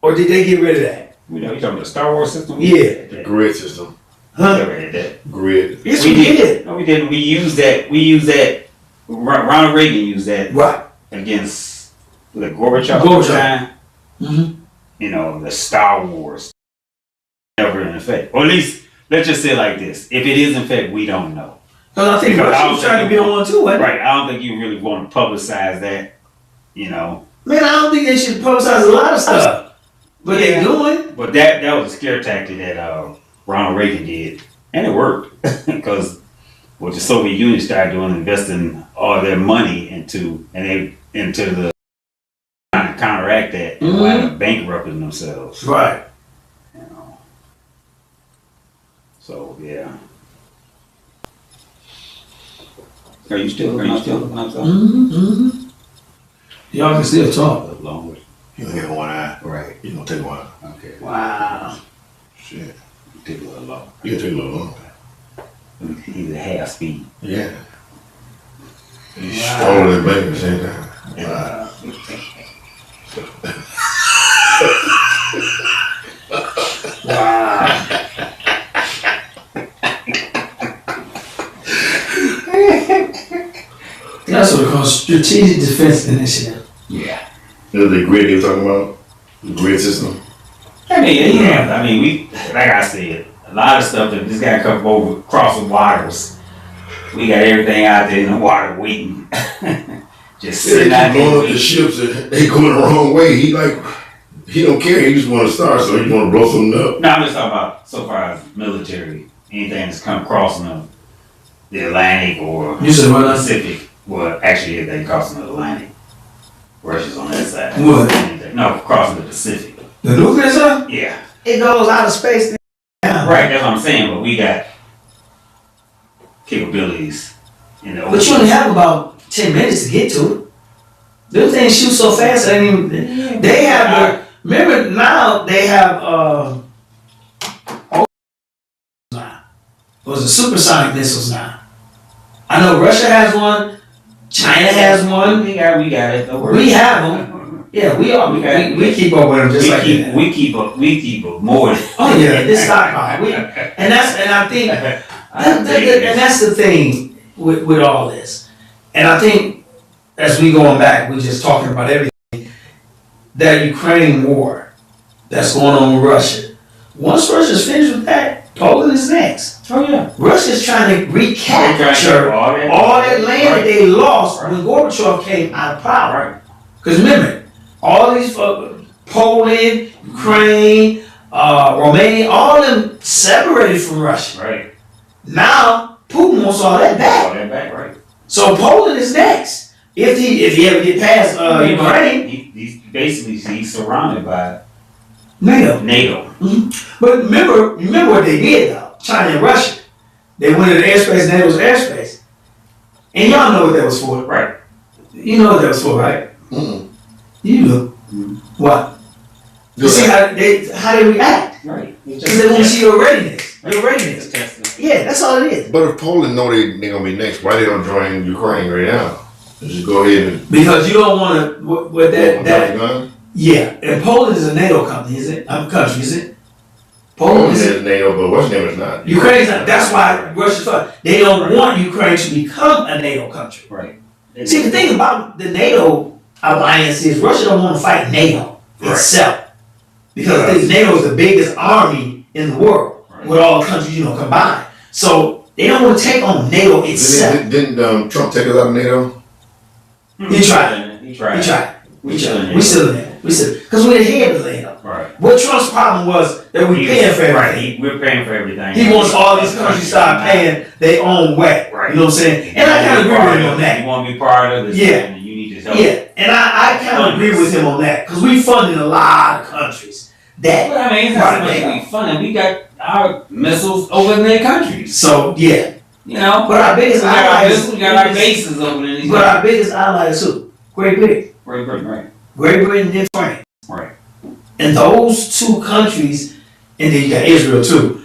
Speaker 1: or did they get rid of that?
Speaker 2: You know, you talking about the Star Wars system?
Speaker 1: Yeah.
Speaker 3: The grid system.
Speaker 1: Huh?
Speaker 2: Never had that.
Speaker 3: Grid.
Speaker 1: Yes, we did.
Speaker 2: No, we didn't. We used that. Ronald Reagan used that
Speaker 1: Right.
Speaker 2: against the Gorbachev.
Speaker 1: Gorbachev. Mm-hmm.
Speaker 2: You know, the Star Wars. Never in effect. Or at least, let's just say it like this. If it is in effect, we don't know.
Speaker 1: Because I think
Speaker 2: Because
Speaker 1: Russia was trying to be on one too, wasn't it?
Speaker 2: Right. I don't think you really want to publicize that, you know.
Speaker 1: Man, I don't think they should publicize a lot of stuff. But
Speaker 2: Yeah.
Speaker 1: they doing.
Speaker 2: But that was a scare tactic that Ronald Reagan did. And it worked. Because what the Soviet Union started doing, investing all their money into the trying to counteract that and wind up bankrupting themselves.
Speaker 1: Right.
Speaker 2: You know. So yeah. Are you still looking outside?
Speaker 1: Mm-hmm. Y'all can still talk.
Speaker 2: Long.
Speaker 3: You only have one eye.
Speaker 2: Right.
Speaker 3: You gonna take one.
Speaker 2: Okay.
Speaker 1: Wow.
Speaker 3: Shit.
Speaker 2: Take a little long.
Speaker 3: You can take a little longer.
Speaker 2: He's a half speed.
Speaker 3: Yeah. You stroller than baby at the same time.
Speaker 1: Wow. Wow. That's what it's called, strategic defense initiative.
Speaker 2: Yeah.
Speaker 3: That's the grid they were talking about? The grid system?
Speaker 2: I mean, yeah. I mean, we like I said, a lot of stuff that just got to come over across the waters. We got everything out there in the water waiting. Just sitting
Speaker 3: They
Speaker 2: out
Speaker 3: keep blowing up
Speaker 2: there.
Speaker 3: the ships and they going the wrong way. He don't care. He just want to start, so he want to blow something up.
Speaker 2: No, I'm just talking about so far as military. Anything that's come crossing the Atlantic or
Speaker 1: You said what now?
Speaker 2: Pacific. Well, actually, they crossing the Atlantic. Russia's on that side.
Speaker 1: What?
Speaker 2: No, crossing the Pacific.
Speaker 1: The nuclear stuff?
Speaker 2: Yeah.
Speaker 1: It goes out of space.
Speaker 2: Right, that's what I'm saying, but we got capabilities in the ocean.
Speaker 1: But you only have about 10 minutes to get to it. Those things shoot so fast, I mean, they have remember now they have, now. Those are supersonic missiles now. I know Russia has one, China has one,
Speaker 2: We got it. Don't worry.
Speaker 1: we have them. Yeah, we are, we keep up with them just like that.
Speaker 2: We keep up more than.
Speaker 1: Oh yeah, this stockpile. And I think, and that's the thing with all this. And I think as we going back, we're just talking about everything. That Ukraine war that's going on with Russia. Once Russia's finished with that, Poland is next.
Speaker 2: Oh yeah.
Speaker 1: Russia's trying to recapture all that land that they lost when Gorbachev came out of power.
Speaker 2: Right.
Speaker 1: Because remember, all these Poland, Ukraine, Romania, all of them separated from Russia.
Speaker 2: Right.
Speaker 1: Now Putin wants all that back.
Speaker 2: All that back, right.
Speaker 1: So Poland is next. If he ever get past Ukraine,
Speaker 2: He's surrounded by
Speaker 1: NATO.
Speaker 2: NATO.
Speaker 1: But remember what they did though. China and Russia. They went into airspace, NATO's airspace. And y'all know what that was for.
Speaker 2: Right.
Speaker 1: You know what that was for, right?
Speaker 3: Mm-mm.
Speaker 1: You know. What? You see how they react.
Speaker 2: Right.
Speaker 1: Because they want to see your readiness. Your readiness. Yeah, that's all it is.
Speaker 3: But if Poland know they're going to be next, why they don't join Ukraine right now? Just go ahead and...
Speaker 1: Because you don't want to, with that, Yeah, and Poland is a NATO company, is it? Country, is it?
Speaker 3: Poland
Speaker 1: Poland is
Speaker 3: is NATO, but what's name is not.
Speaker 1: Ukraine's not. That's why Russia's fine. They don't want Ukraine to become a NATO country.
Speaker 2: Right.
Speaker 1: See, the thing about the NATO alliance is Russia don't want to fight NATO itself. Because I think NATO is the biggest army in the world with all the countries, combined. So they don't want to take on NATO itself.
Speaker 3: Didn't Trump take us out of NATO?
Speaker 1: He tried. We still in there. Because we're the head of NATO.
Speaker 2: Right.
Speaker 1: What Trump's problem was that we're paying for everything.
Speaker 2: We're paying for everything.
Speaker 1: He wants all these countries to start paying their own way.
Speaker 2: Right.
Speaker 1: You know what I'm saying? And I kind of agree with him on that.
Speaker 2: You want to be part of this?
Speaker 1: Yeah.
Speaker 2: You need to help.
Speaker 1: Yeah, and I kind of agree with him on that because we funded a lot of countries.
Speaker 2: Well, I mean, it's not so much we funding. We got our missiles over in their countries.
Speaker 1: So yeah,
Speaker 2: but
Speaker 1: our biggest allies,
Speaker 2: we got our bases over in these.
Speaker 1: But our biggest allies too, Great Britain.
Speaker 2: Great Britain, right?
Speaker 1: Great Britain and France.
Speaker 2: Right.
Speaker 1: And those two countries, and then you got Israel too.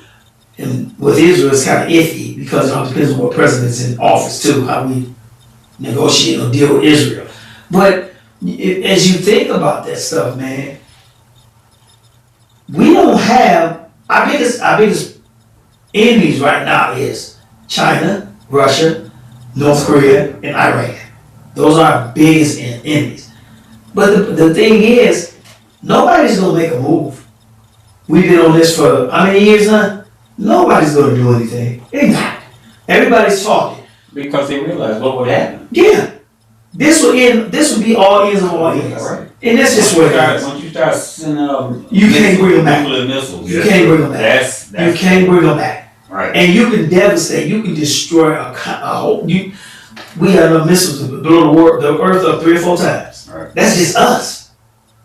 Speaker 1: And with Israel, it's kind of iffy because it depends on what president's in office too, how we negotiate or deal with Israel. But as you think about that stuff, man, we don't have our biggest enemies right now is China, Russia, North Korea, and Iran. Those are our biggest enemies. But the thing is, nobody's gonna make a move. We've been on this for how many years now? Nobody's gonna do anything. They're not. Everybody's talking.
Speaker 2: Because they realize what would happen.
Speaker 1: Yeah. This would be all ends of all ends.
Speaker 2: Right.
Speaker 1: And that's just what it is.
Speaker 2: Once you start sending
Speaker 1: You can't bring them back.
Speaker 2: nuclear missiles.
Speaker 1: You can't bring them back. You can't bring them back.
Speaker 2: Right.
Speaker 1: And you can devastate, you can destroy a whole, we have enough missiles to blow the earth up 3 or 4 times.
Speaker 2: Right.
Speaker 1: That's just us.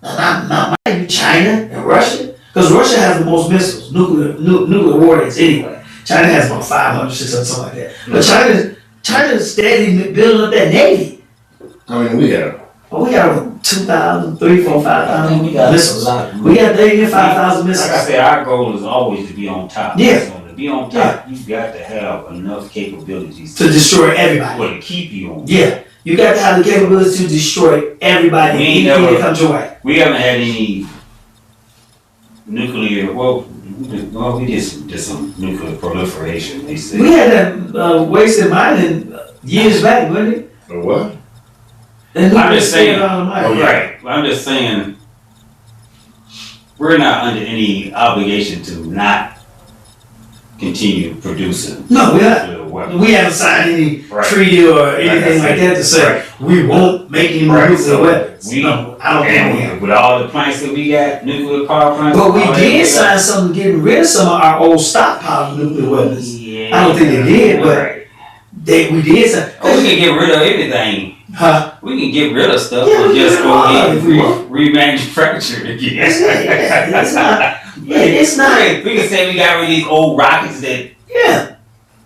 Speaker 1: Not China and Russia. Because Russia has the most missiles, nuclear warheads anyway. China has about 500, 600, something like that. But China's steady building up that navy.
Speaker 3: I mean, we have.
Speaker 1: Oh, we got over 2,000, 3,000, 4,000, 5,000
Speaker 2: we got
Speaker 1: missiles.
Speaker 2: a lot.
Speaker 1: We got 5,000 missiles.
Speaker 2: Like I said, our goal is always to be on top.
Speaker 1: Yeah.
Speaker 2: So to be on top, you've got to have enough capabilities
Speaker 1: To destroy everybody.
Speaker 2: to keep you on.
Speaker 1: Yeah. You got to have the capability to destroy everybody. Anything that comes your way.
Speaker 2: We haven't had any nuclear, we did some nuclear proliferation, they said.
Speaker 1: We had that wasted mining years back, wasn't it?
Speaker 3: Or what?
Speaker 2: I'm just saying,
Speaker 1: Right.
Speaker 2: I'm just saying, we're not under any obligation to not continue producing.
Speaker 1: No, we're not.
Speaker 2: nuclear weapons.
Speaker 1: We haven't signed any
Speaker 2: Right.
Speaker 1: treaty or anything
Speaker 2: Like I
Speaker 1: like
Speaker 2: said,
Speaker 1: that to say
Speaker 2: right.
Speaker 1: we won't make any more
Speaker 2: Right,
Speaker 1: nuclear
Speaker 2: so
Speaker 1: weapons.
Speaker 2: we-
Speaker 1: No, I don't think we have.
Speaker 2: And with all the plants that we got, nuclear power plants.
Speaker 1: But we
Speaker 2: all that
Speaker 1: did sign something getting rid of some of our old stockpile of nuclear weapons.
Speaker 2: Yeah.
Speaker 1: I don't think they did, but
Speaker 2: Right.
Speaker 1: we did sign.
Speaker 2: Oh, we can get rid of everything.
Speaker 1: Huh?
Speaker 2: We can get rid of stuff
Speaker 1: Yeah,
Speaker 2: and
Speaker 1: we
Speaker 2: just
Speaker 1: can
Speaker 2: go
Speaker 1: get
Speaker 2: ahead
Speaker 1: rid
Speaker 2: and
Speaker 1: of it.
Speaker 2: remanufacture it again.
Speaker 1: Yeah, it's not. Yeah, it's not.
Speaker 2: We can say we got rid of these old rockets that
Speaker 1: Yeah.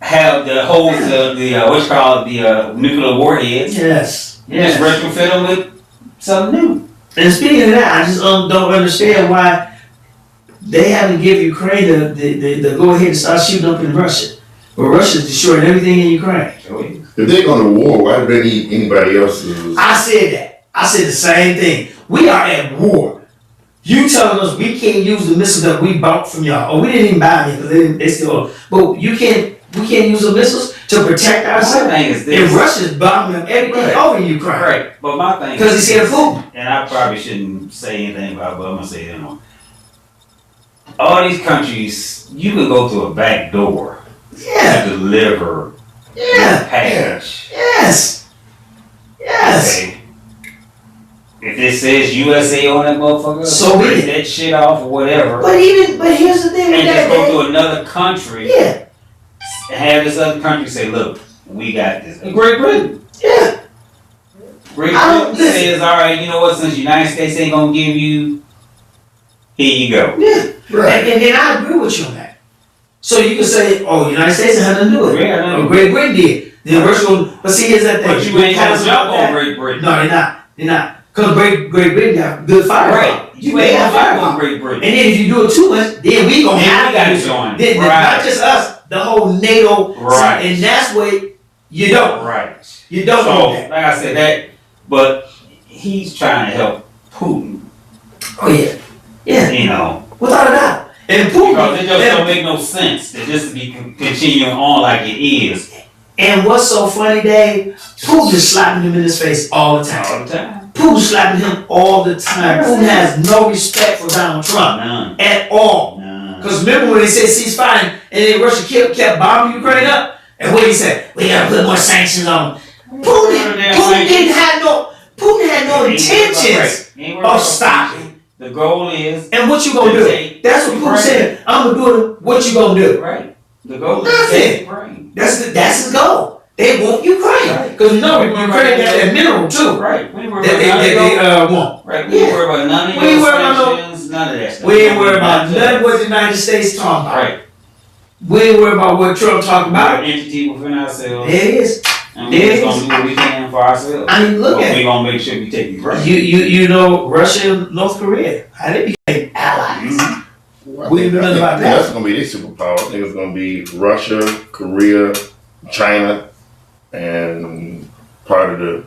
Speaker 2: have the holes of the nuclear warheads.
Speaker 1: Yes.
Speaker 2: And just retrofit them with something new.
Speaker 1: And speaking of that, I just don't understand why they haven't given Ukraine the go ahead to start shooting up in Russia. But Russia's destroying everything in Ukraine.
Speaker 3: If they're going to war, why do they need anybody else's?
Speaker 1: I said that. I said the same thing. We are at war. You telling us we can't use the missiles that we bought from y'all. Oh, we didn't even buy them because they still. But we can't use the missiles to protect
Speaker 2: My
Speaker 1: ourselves.
Speaker 2: thing is
Speaker 1: And
Speaker 2: this.
Speaker 1: Russia's bombing everything
Speaker 2: Right.
Speaker 1: over Ukraine.
Speaker 2: Right. But my thing
Speaker 1: Because he's scared of Putin.
Speaker 2: and I probably shouldn't say anything about it, but I'm gonna say it. All these countries, you can go through a back door
Speaker 1: Yeah.
Speaker 2: to deliver
Speaker 1: Yeah.
Speaker 2: package.
Speaker 1: Yes. Yes.
Speaker 2: Okay. If it says USA on that motherfucker,
Speaker 1: So be
Speaker 2: print
Speaker 1: it.
Speaker 2: that shit off or whatever,
Speaker 1: But here's the thing with
Speaker 2: and
Speaker 1: that.
Speaker 2: just go
Speaker 1: man.
Speaker 2: to another country
Speaker 1: Yeah.
Speaker 2: and have this other country say, look, we got this. And Great Britain.
Speaker 1: Yeah.
Speaker 2: Great
Speaker 1: I don't-
Speaker 2: Britain says, all right, you know what, since the United States ain't gonna give you, here you go.
Speaker 1: Yeah.
Speaker 3: Right.
Speaker 1: And then I agree with you on that. So you can say, oh, the United States had nothing to do with it.
Speaker 2: Yeah, I know.
Speaker 1: Or Great Britain did. Then Russia gonna, but see, here's that thing.
Speaker 2: But you ain't gonna
Speaker 1: Because
Speaker 2: jump
Speaker 1: of
Speaker 2: on
Speaker 1: that-
Speaker 2: Great Britain.
Speaker 1: No, they're not. They're not. Because Great Britain got good firepower.
Speaker 2: Right. You
Speaker 1: They
Speaker 2: ain't
Speaker 1: got
Speaker 2: gonna jump on
Speaker 1: firepower.
Speaker 2: Great Britain.
Speaker 1: And then if you do it too much, then we gonna
Speaker 2: Then
Speaker 1: have
Speaker 2: we gotta
Speaker 1: to
Speaker 2: join.
Speaker 1: Then,
Speaker 2: Right.
Speaker 1: not just us, the whole NATO.
Speaker 2: Right.
Speaker 1: And that's what you don't.
Speaker 2: Right.
Speaker 1: You don't
Speaker 2: So,
Speaker 1: want that.
Speaker 2: like I said, but he's trying to help Putin
Speaker 1: Oh yeah, yeah,
Speaker 2: You know,
Speaker 1: without a doubt. And Putin,
Speaker 2: because it just don't make no sense to just be continuing on like it is
Speaker 1: and what's so funny, Dave? Putin is slapping him in his face all the time.
Speaker 2: all the time.
Speaker 1: Putin slapping him all the time. Putin has no respect for Donald Trump
Speaker 2: None.
Speaker 1: at all.
Speaker 2: None.
Speaker 1: Because remember when they said ceasefire and then Russia kept bombing Ukraine up? And what he said? We gotta put more sanctions on them. Putin had no intentions of stopping.
Speaker 2: The goal is,
Speaker 1: And what you gonna do? That's what Putin said. I'm gonna do it. What you gonna do?
Speaker 2: right. The goal is to
Speaker 1: Nothing.
Speaker 2: save Ukraine.
Speaker 1: That's his goal. They want Ukraine.
Speaker 2: Right.
Speaker 1: Because you know Ukraine got that mineral too.
Speaker 2: Right. We ain't worried
Speaker 1: That
Speaker 2: about
Speaker 1: they want.
Speaker 2: Right. We ain't worried about none of
Speaker 1: We ain't
Speaker 2: your
Speaker 1: worried about
Speaker 2: sanctions, none of that stuff.
Speaker 1: We ain't worried about nothing what the United States talking about.
Speaker 2: Right.
Speaker 1: We ain't worried about what Trump talking
Speaker 2: We're
Speaker 1: about.
Speaker 2: an entity within ourselves.
Speaker 1: There it is.
Speaker 2: And we just gonna do what we can for ourselves.
Speaker 1: I mean, look
Speaker 2: But
Speaker 1: at
Speaker 2: we
Speaker 1: it.
Speaker 2: gonna make sure we take it right.
Speaker 1: You know Russia and North Korea, how they became allies.
Speaker 2: Mhm.
Speaker 1: We ain't nothing about that.
Speaker 3: That's gonna be their superpower. I think it's gonna be Russia, Korea, China, and part of the.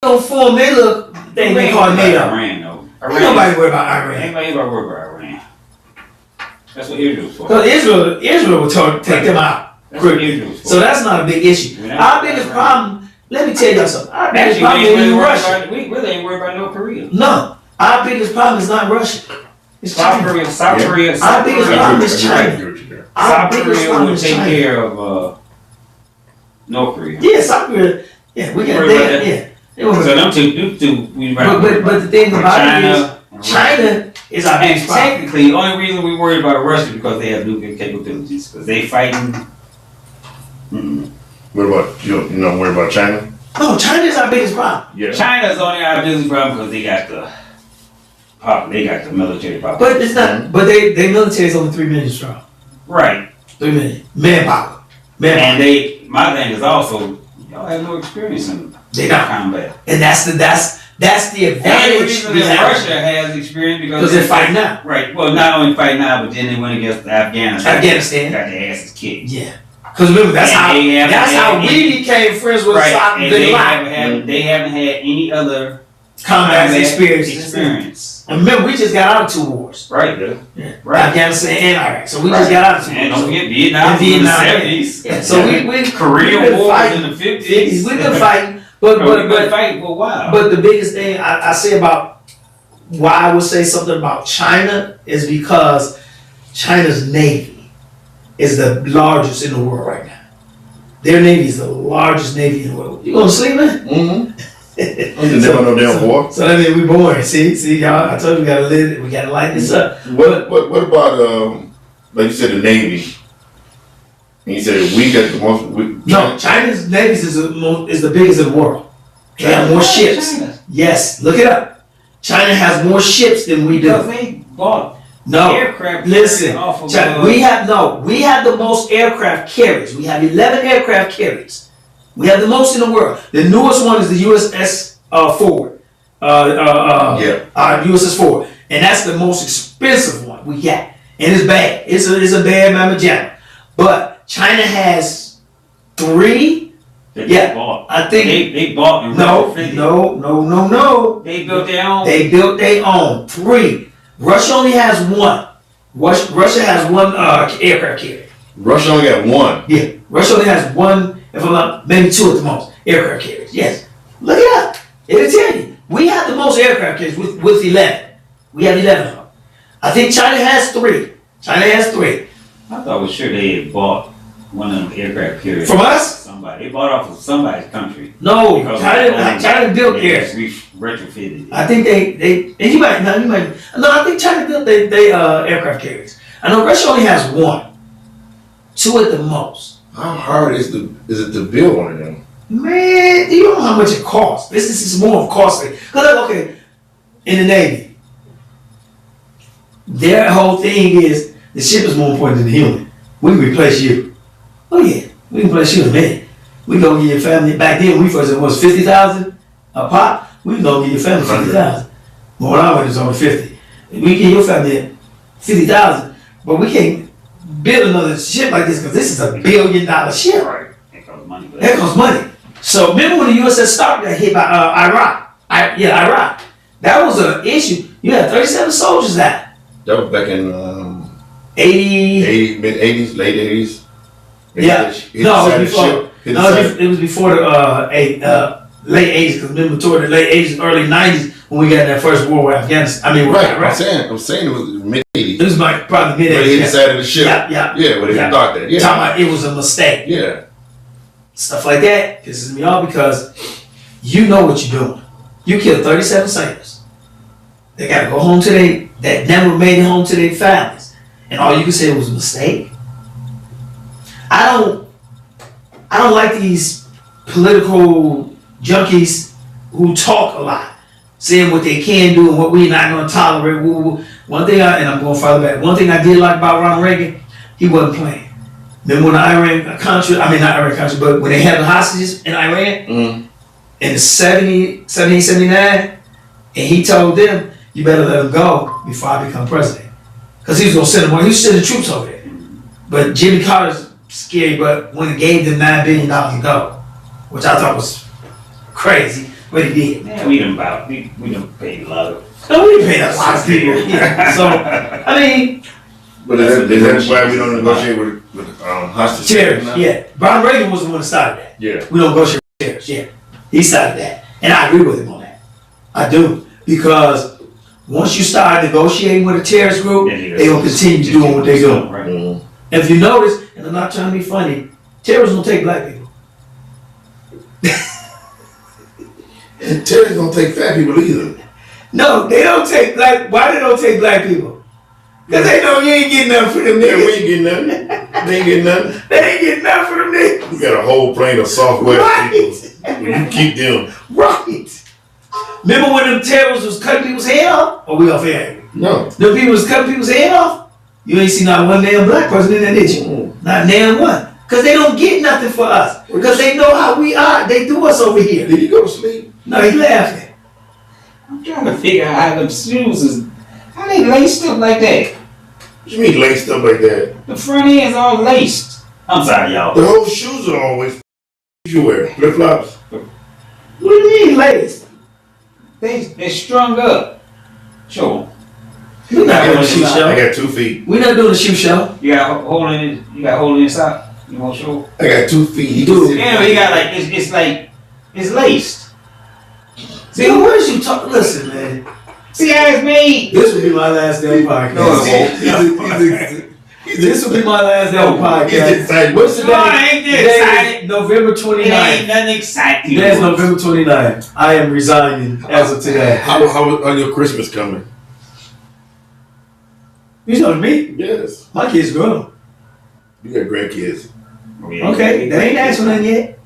Speaker 1: Don't form their little thing they call NATO.
Speaker 2: Iran, though.
Speaker 1: Ain't nobody worried about Iran.
Speaker 2: Ain't nobody worried about Iran. That's what Israel's for.
Speaker 1: Because Israel will take them out.
Speaker 2: That's what Israel's for.
Speaker 1: So that's not a big issue.
Speaker 2: We're not
Speaker 1: Our
Speaker 2: worried
Speaker 1: biggest
Speaker 2: about
Speaker 1: problem, let me tell y'all something. Our biggest
Speaker 2: Actually,
Speaker 1: problem
Speaker 2: we ain't
Speaker 1: ain't
Speaker 2: really worried
Speaker 1: Russia.
Speaker 2: about, we really ain't worried about North Korea.
Speaker 1: No, our biggest problem is not Russia. It's
Speaker 2: South
Speaker 1: China.
Speaker 2: Korea, South
Speaker 3: Yeah.
Speaker 2: Korea,
Speaker 1: Our
Speaker 2: South
Speaker 1: biggest
Speaker 2: Korea.
Speaker 1: problem is
Speaker 3: I
Speaker 1: China.
Speaker 3: agree with you there.
Speaker 1: Our
Speaker 2: South
Speaker 1: biggest
Speaker 2: Korea
Speaker 1: problem
Speaker 2: will
Speaker 1: is
Speaker 2: take
Speaker 1: China.
Speaker 2: care of North Korea.
Speaker 1: Yeah, South Korea. Yeah, we got
Speaker 2: Worry about
Speaker 1: that.
Speaker 2: that.
Speaker 1: Yeah. They were-
Speaker 2: So them two, we
Speaker 1: But the thing about it is,
Speaker 2: China,
Speaker 1: China is our
Speaker 2: and
Speaker 1: biggest problem.
Speaker 2: technically, the only reason we worried about Russia is because they have nuclear capabilities, because they fighting.
Speaker 3: What about you not worried about China?
Speaker 1: No, China is our biggest problem.
Speaker 3: Yeah.
Speaker 2: China's only our business problem because they got the military power.
Speaker 1: But it's not. But their military is only 3 million strong.
Speaker 2: Right,
Speaker 1: 3 million manpower.
Speaker 2: and my thing is also y'all have no experience in
Speaker 1: They don't.
Speaker 2: combat.
Speaker 1: And that's the
Speaker 2: And the
Speaker 1: advantage
Speaker 2: reason
Speaker 1: we
Speaker 2: that
Speaker 1: have.
Speaker 2: Russia has experience
Speaker 1: Because they're fighting now.
Speaker 2: Right. Well, not only fighting now, but then they went against Afghanistan.
Speaker 1: Afghanistan.
Speaker 2: Got their asses kicked.
Speaker 1: Yeah. Because remember, that's
Speaker 2: And
Speaker 1: how
Speaker 2: they haven't had
Speaker 1: we became friends with
Speaker 2: Right.
Speaker 1: Osama
Speaker 2: And
Speaker 1: bin
Speaker 2: they
Speaker 1: Laden.
Speaker 2: haven't had any other
Speaker 1: Combat experience. And remember, we just got out of 2 wars.
Speaker 2: Right.
Speaker 1: Yeah.
Speaker 2: Right.
Speaker 1: Afghanistan and Iraq. So we
Speaker 2: Right.
Speaker 1: just got out of 2
Speaker 2: And
Speaker 1: wars.
Speaker 2: don't forget Vietnam
Speaker 1: And
Speaker 2: was in the
Speaker 1: Vietnam,
Speaker 2: 70s.
Speaker 1: Yeah. So we
Speaker 2: Korea
Speaker 1: been
Speaker 2: War was
Speaker 1: fighting.
Speaker 2: in the 50s.
Speaker 1: We've been fighting. But
Speaker 2: We've been fighting for a while.
Speaker 1: But the biggest thing I say about why I would say something about China is because China's Navy is the largest in the world right now. Their Navy is the largest Navy in the world. You gonna sleep, man?
Speaker 3: Mm-hmm. I'm never no damn war.
Speaker 1: So that means we boring. See, y'all. I told you we gotta light this up.
Speaker 3: What about like you said, the Navy? And you said we got the most.
Speaker 1: No, China's Navy is the biggest in the world. They have more ships.
Speaker 2: China.
Speaker 1: Yes, look it up. China has more ships than we
Speaker 2: Because
Speaker 1: do.
Speaker 2: they bought
Speaker 1: No.
Speaker 2: aircraft
Speaker 1: Listen,
Speaker 2: off of
Speaker 1: we have the most aircraft carriers. We have 11 aircraft carriers. We have the most in the world. The newest one is the USS Forward. USS Forward, and that's the most expensive one we got. And it's bad. It's a bad mamma jamma. But China has 3.
Speaker 2: that
Speaker 1: Yeah,
Speaker 2: they bought.
Speaker 1: I think
Speaker 2: They bought and
Speaker 1: no.
Speaker 2: They built their own.
Speaker 1: They built their own 3. Russia only has 1. Russia has 1 aircraft carrier.
Speaker 3: Russia only got 1.
Speaker 1: Yeah, Russia only has 1, if I'm not, maybe 2 at the most, aircraft carriers. Yes, look it up. It'll tell you. We have the most aircraft carriers with 11. We have 11 of them. I think China has 3.
Speaker 2: I thought for sure they had bought one of them aircraft carriers.
Speaker 1: From us?
Speaker 2: Somebody. They bought off of somebody's country.
Speaker 1: No,
Speaker 2: Because
Speaker 1: China built
Speaker 2: they
Speaker 1: theirs.
Speaker 2: retrofitted it.
Speaker 1: I think they and you might. No, I think China built they aircraft carriers. I know Russia only has 1, 2 at the most.
Speaker 3: How hard is it to build one of them?
Speaker 1: Man, you don't know how much it costs. This is more costly. Cause okay, in the Navy, their whole thing is the ship is more important than the human. We can replace you. Oh yeah, we can replace you in a minute. We gonna give your family back then when we first it was 50,000 a pop. We can go give your family 50,000. But when I went, it was only 50. We give your family 50,000, but we can't build another ship like this because this is $1 billion ship.
Speaker 2: Right. That costs money.
Speaker 1: That costs money. So remember when the USS Stark got hit by Iraq? Iraq. That was an issue. You had 37 soldiers out.
Speaker 3: That was back in
Speaker 1: 80.
Speaker 3: mid-80s, late 80s.
Speaker 1: Yeah. No, it was before. It was before the late 80s. Because remember, toward the late 80s, early 90s, when we got that first war with Afghanistan. I mean,
Speaker 3: right. I'm saying it was mid-80s.
Speaker 1: It was like probably mid 80s.
Speaker 3: But he decided to ship.
Speaker 1: Yeah.
Speaker 3: But they thought that. Yeah.
Speaker 1: Talking about it was a mistake.
Speaker 3: Yeah.
Speaker 1: Stuff like that pisses me off because you know what you're doing. You killed 37 sailors. They got to go home to that never made it home to their families. And all you can say was a mistake. I don't like these political junkies who talk a lot, saying what they can do and what we're not going to tolerate. One thing and I'm going farther back, one thing I did like about Ronald Reagan, he wasn't playing. Then when not Iran Contra, but when they had the hostages in Iran in the 79, and he told them, you better let them go before I become president. Because he was going to send them, he was sending troops over there. But Jimmy Carter's scary, but when he gave them $9 billion to go, which I thought was crazy, but he did.
Speaker 2: Yeah, we done paid a lot of.
Speaker 1: No, we didn't pay a lot of people. Yeah. So, I mean.
Speaker 3: But that's why we don't negotiate with hostage
Speaker 1: tariffs. Yeah. Ronald Reagan was the one that started that.
Speaker 3: Yeah.
Speaker 1: We don't negotiate with tariffs. Yeah. He started that. And I agree with him on that. I do. Because once you start negotiating with a terrorist group, they will continue doing what they're doing.
Speaker 2: Right.
Speaker 3: Mm-hmm.
Speaker 1: If you notice, and I'm not trying to be funny, terrorists don't take black people.
Speaker 3: And terrorists don't take fat people either.
Speaker 1: No, they don't take black. Why they don't take black people? Because they know you ain't getting nothing for them
Speaker 3: Yeah,
Speaker 1: niggas.
Speaker 3: we ain't getting nothing. They ain't getting nothing.
Speaker 1: They ain't getting nothing for them niggas.
Speaker 3: We got a whole plane of software
Speaker 1: Right.
Speaker 3: people. When you keep them.
Speaker 1: Right. Remember when them terrorists was cutting people's head off? Or we off air?
Speaker 3: No.
Speaker 1: Them people was cutting people's head off? You ain't see not one damn black person in there, did you? Not damn one. Because they don't get nothing for us. Because they know how we are. They do us over here.
Speaker 3: Did you go to sleep?
Speaker 1: No, he laughing.
Speaker 2: I'm trying to figure out how them shoes is, how they laced up like that.
Speaker 3: What you mean laced up like that?
Speaker 2: The front end's all laced. I'm sorry, y'all.
Speaker 3: The whole shoes are always you wear. Flip flops.
Speaker 1: What do you mean, ladies?
Speaker 2: They strung up. Show 'em.
Speaker 1: We're not doing a shoe
Speaker 3: I
Speaker 1: show.
Speaker 3: got 2 feet.
Speaker 1: We're not doing a shoe show.
Speaker 2: You got a hole in it. You got a hole inside. You want to show?
Speaker 3: I got 2 feet. He
Speaker 1: Dude.
Speaker 2: Yeah, but you got like it's like it's laced.
Speaker 1: See, what is you talking? Listen, man.
Speaker 2: See how it's made.
Speaker 1: This will be my last damn podcast.
Speaker 2: No,
Speaker 1: This will be my last damn
Speaker 3: He's
Speaker 1: podcast.
Speaker 3: excited.
Speaker 1: What's the
Speaker 2: No, I
Speaker 1: day?
Speaker 2: ain't
Speaker 1: Today
Speaker 2: that
Speaker 1: is
Speaker 2: excited.
Speaker 1: November
Speaker 2: It
Speaker 1: 29th.
Speaker 2: ain't nothing exciting.
Speaker 1: Today is November 29th. I am resigning as of today.
Speaker 3: How are your Christmas coming?
Speaker 1: You know me?
Speaker 3: Yes.
Speaker 1: My kids grown.
Speaker 3: You got grandkids.
Speaker 1: Okay, they ain't asked for nothing yet.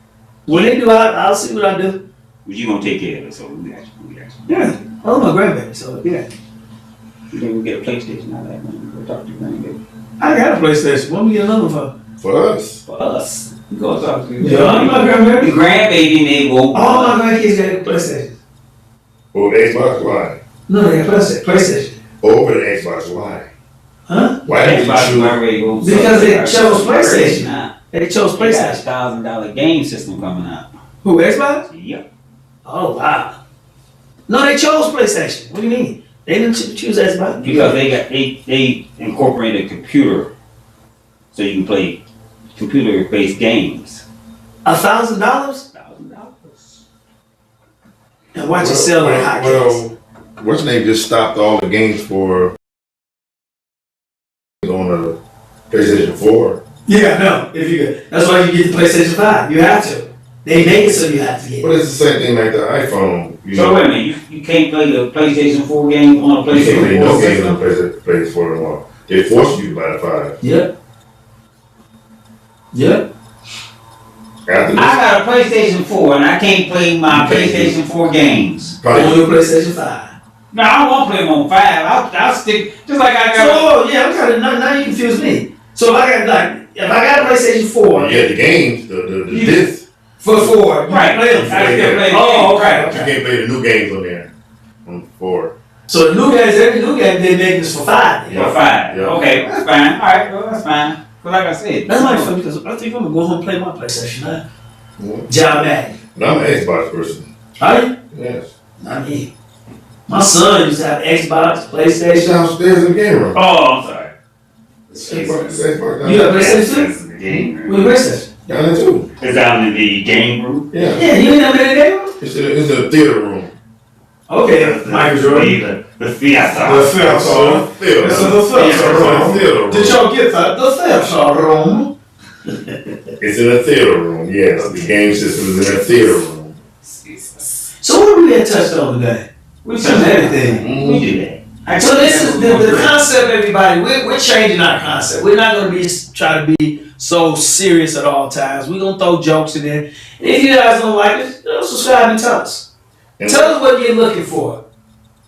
Speaker 1: When they do, I'll see what I do.
Speaker 2: But you gonna take care of it, so we got you.
Speaker 1: Yeah. I love my grandbaby, so yeah.
Speaker 2: You think we get a PlayStation out of that, man? Go talk to your grandbaby.
Speaker 1: I got a PlayStation. What am I get another for?
Speaker 3: For us.
Speaker 2: For us. You go talk to your
Speaker 1: Yeah, I'm my grandbaby.
Speaker 2: Your grandbaby may go.
Speaker 1: All my grandkids got a PlayStation.
Speaker 3: Over the Xbox, why?
Speaker 1: No, they got PlayStation.
Speaker 3: Over the Xbox, why?
Speaker 1: Huh?
Speaker 3: Why did you
Speaker 2: Xbox
Speaker 3: choose?
Speaker 2: already go.
Speaker 1: Because they chose PlayStation.
Speaker 2: Nah.
Speaker 1: They chose
Speaker 2: They got
Speaker 1: PlayStation.
Speaker 2: $1,000 game system coming out.
Speaker 1: Who, Xbox?
Speaker 2: Yep.
Speaker 1: Oh, wow. No, they chose PlayStation. What do you mean? They didn't choose Xbox.
Speaker 2: Because they incorporated a computer, so you can play computer-based games.
Speaker 1: $1,000?
Speaker 2: $1,000.
Speaker 1: And watch it sell like hotcakes.
Speaker 3: Well, what's the name just stopped all the games for on the PlayStation 4.
Speaker 1: Yeah, no. If you that's why you get the PlayStation 5. You have to. They make it so you have to get
Speaker 3: But
Speaker 1: it.
Speaker 3: it's the same thing like the iPhone. You
Speaker 2: So
Speaker 3: know,
Speaker 2: wait a minute, you can't play the PlayStation 4 game on a
Speaker 3: you can't play
Speaker 2: PlayStation
Speaker 3: no
Speaker 2: 4
Speaker 3: games
Speaker 2: system?
Speaker 3: on PlayStation 4 anymore. They force you to buy the 5.
Speaker 1: Yep. Yep.
Speaker 3: After
Speaker 2: I got a PlayStation 4 and I can't play my
Speaker 3: You can't
Speaker 2: PlayStation 4 games.
Speaker 1: On
Speaker 3: probably
Speaker 1: your PlayStation 5.
Speaker 2: No, I don't want to play them on 5. I'll stick, just like I got.
Speaker 1: So, yeah, I'm kind of, now you confuse me. So if I got if I got a PlayStation 4
Speaker 3: you had the games, the
Speaker 1: You-
Speaker 3: discs.
Speaker 1: for 4, you
Speaker 2: Right.
Speaker 1: can play them.
Speaker 2: I still play the
Speaker 1: Oh,
Speaker 2: games.
Speaker 1: okay,
Speaker 3: You
Speaker 1: okay.
Speaker 3: can't play the new games on there. On 4.
Speaker 1: So the new guys, every new game they make this for 5.
Speaker 3: Yeah.
Speaker 2: For 5.
Speaker 3: Yeah.
Speaker 2: Okay, that's fine. Alright, well, that's fine. But like I said,
Speaker 1: That's my fun because I think I'm gonna go home and play my PlayStation 9.
Speaker 3: Yeah.
Speaker 1: John Madden.
Speaker 3: But I'm an Xbox person.
Speaker 1: Are you?
Speaker 3: Yes.
Speaker 1: Not me. My son used to have Xbox,
Speaker 3: It's
Speaker 1: PlayStation.
Speaker 3: downstairs in the game room.
Speaker 2: Oh, I'm sorry.
Speaker 1: You have PlayStation too?
Speaker 2: That's the game room.
Speaker 1: With PlayStation?
Speaker 3: Down there too.
Speaker 2: It's down in the game room.
Speaker 3: Yeah.
Speaker 1: Yeah, you ain't never been in the game room?
Speaker 3: It's in a theater room.
Speaker 1: Okay, Michael Jordan.
Speaker 2: The theater.
Speaker 1: The theater.
Speaker 3: Theater.
Speaker 1: It's in the theater room.
Speaker 3: Theater room.
Speaker 1: Did y'all get that? The theater room.
Speaker 3: It's in a theater room, yes. The game system is in a theater room.
Speaker 1: So what do we get touched on today? We touched everything.
Speaker 2: We do that.
Speaker 1: So this is the concept, everybody. We're changing our concept. We're not going to be try to be so serious at all times. We're going to throw jokes in there. And if you guys don't like it, subscribe and tell us. Tell us what you're looking for.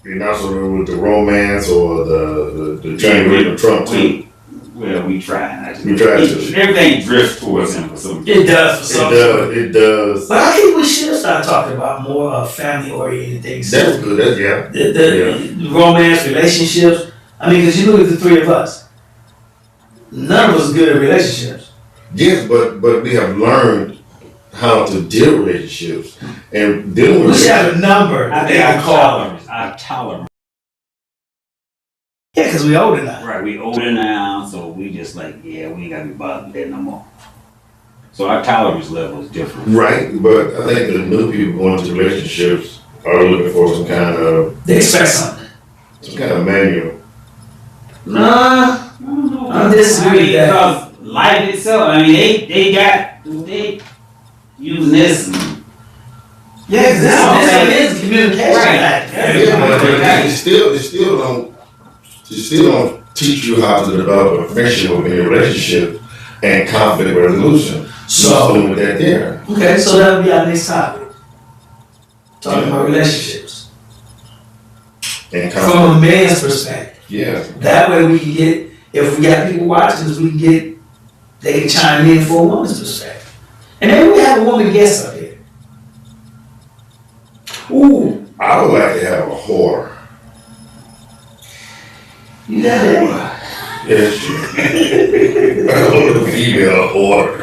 Speaker 3: And also with the romance or the trying to get the Trump too.
Speaker 2: We try not to.
Speaker 3: We try to.
Speaker 2: Everything drifts towards him for some
Speaker 1: It does for some people.
Speaker 3: It does.
Speaker 1: But I think we should start talking about more family-oriented things.
Speaker 3: That's good. That's, yeah.
Speaker 1: The romance, relationships. I mean, because you look at the three of us. None of us are good at relationships.
Speaker 3: Yes, but we have learned how to deal with relationships and dealing with
Speaker 1: We should have a number.
Speaker 2: I think our tolerance.
Speaker 1: Yeah, because we older now.
Speaker 2: Right, we older now, so we just like, yeah, we ain't gotta be bothered with that no more. So our tolerance level is different.
Speaker 3: right, but I think the new people going into relationships are looking for some kind of
Speaker 1: They expect something.
Speaker 3: manual.
Speaker 1: Nah, I disagree with that.
Speaker 2: Because life itself, I mean, they using this.
Speaker 1: Yeah, because this is communication.
Speaker 2: Right.
Speaker 3: Yeah, but it still don't teach you how to develop a friendship or a relationship and conflict resolution. So with that there.
Speaker 1: Okay, so that'll be our next topic. Talking about relationships.
Speaker 3: And
Speaker 1: From a man's perspective.
Speaker 3: yeah.
Speaker 1: That way we can get, if we got people watching us, they can chime in for a woman's perspective. And maybe we have a woman guest up here. Ooh,
Speaker 3: I would like to have a whore.
Speaker 1: you got that?
Speaker 3: Yes, sure. I want a female whore.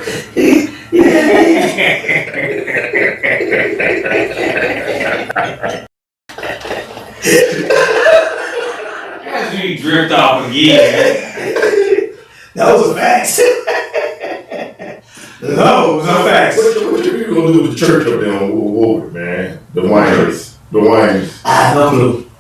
Speaker 2: As we drift off again.
Speaker 1: That was a fact. No, it was a fact.
Speaker 3: What you gonna do with the church up there on Woodward, man? The wineries. The wines.
Speaker 1: I have no clue.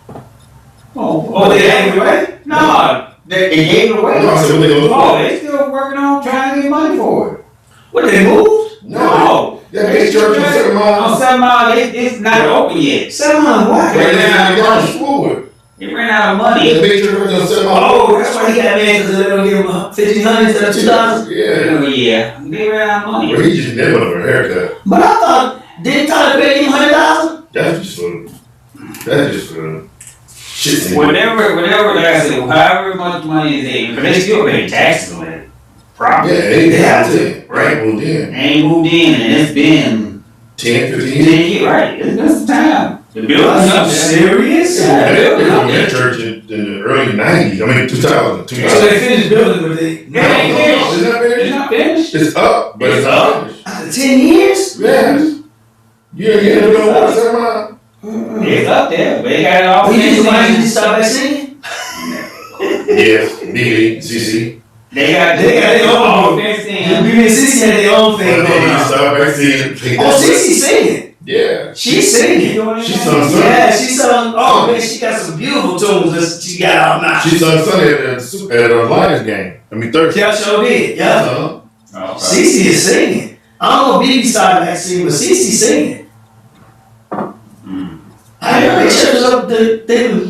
Speaker 2: Oh,
Speaker 1: They gave it away?
Speaker 2: No, they gave it away.
Speaker 3: No, I said, what they gonna do?
Speaker 2: Oh, they still working on trying to get money for it.
Speaker 1: What, they moved?
Speaker 2: No.
Speaker 3: That big church on 7
Speaker 2: On
Speaker 3: Mile.
Speaker 2: 7 Mile, it's not open yet.
Speaker 1: 700
Speaker 3: Right
Speaker 1: what?
Speaker 3: there in the Woodward.
Speaker 2: They ran out of
Speaker 3: That
Speaker 2: money.
Speaker 3: big church on 7 Mile.
Speaker 1: Oh, that's why he got mad because they don't give him 1,500 instead of 2,000.
Speaker 3: Yeah.
Speaker 2: Oh, yeah, they ran out of money.
Speaker 3: Well, he just never for a haircut.
Speaker 1: But I thought, didn't Tyler pay him 100,000?
Speaker 3: That's just for shit.
Speaker 2: Whatever, like I said, however much money is in, but they still pay taxes on that property.
Speaker 3: Yeah, they
Speaker 1: have
Speaker 3: have to. Right, moved in.
Speaker 2: They ain't moved in, and it's been
Speaker 3: 10, 15
Speaker 2: 10
Speaker 3: years.
Speaker 2: years, right? It's been some time. The building's up there.
Speaker 1: Serious?
Speaker 2: Yeah.
Speaker 3: They built that church in the early 90s. I mean, 2000.
Speaker 1: So they finished building, but they,
Speaker 2: No, ain't finished.
Speaker 3: It's not
Speaker 2: It's
Speaker 3: finished.
Speaker 2: not finished.
Speaker 3: It's up, but it's not finished.
Speaker 1: after 10 years?
Speaker 3: Yes. You ain't doing what, 7 Mile?
Speaker 2: It's up there, but they got it all
Speaker 1: Oh, you
Speaker 2: finished.
Speaker 1: just want to start back singing?
Speaker 3: Yes, Biggie, CC.
Speaker 2: They got
Speaker 1: their own-
Speaker 2: all fenced in.
Speaker 1: BB and Cece had their own thing
Speaker 3: But
Speaker 1: going
Speaker 3: then you
Speaker 1: on.
Speaker 3: start back seeing.
Speaker 1: Oh, Cece singing.
Speaker 3: Yeah.
Speaker 1: She's singing.
Speaker 3: She sung Sunday.
Speaker 1: Yeah, she sung. Oh man, she got some beautiful tunes that she got out now.
Speaker 3: She sung Sunday at a Lions game. I mean, Thursday.
Speaker 1: Yeah, sure did. Yeah,
Speaker 3: Uh-huh.
Speaker 2: Oh,
Speaker 1: Cece is singing. I don't know if BB started back singing, but Cece singing. I know they churches up there.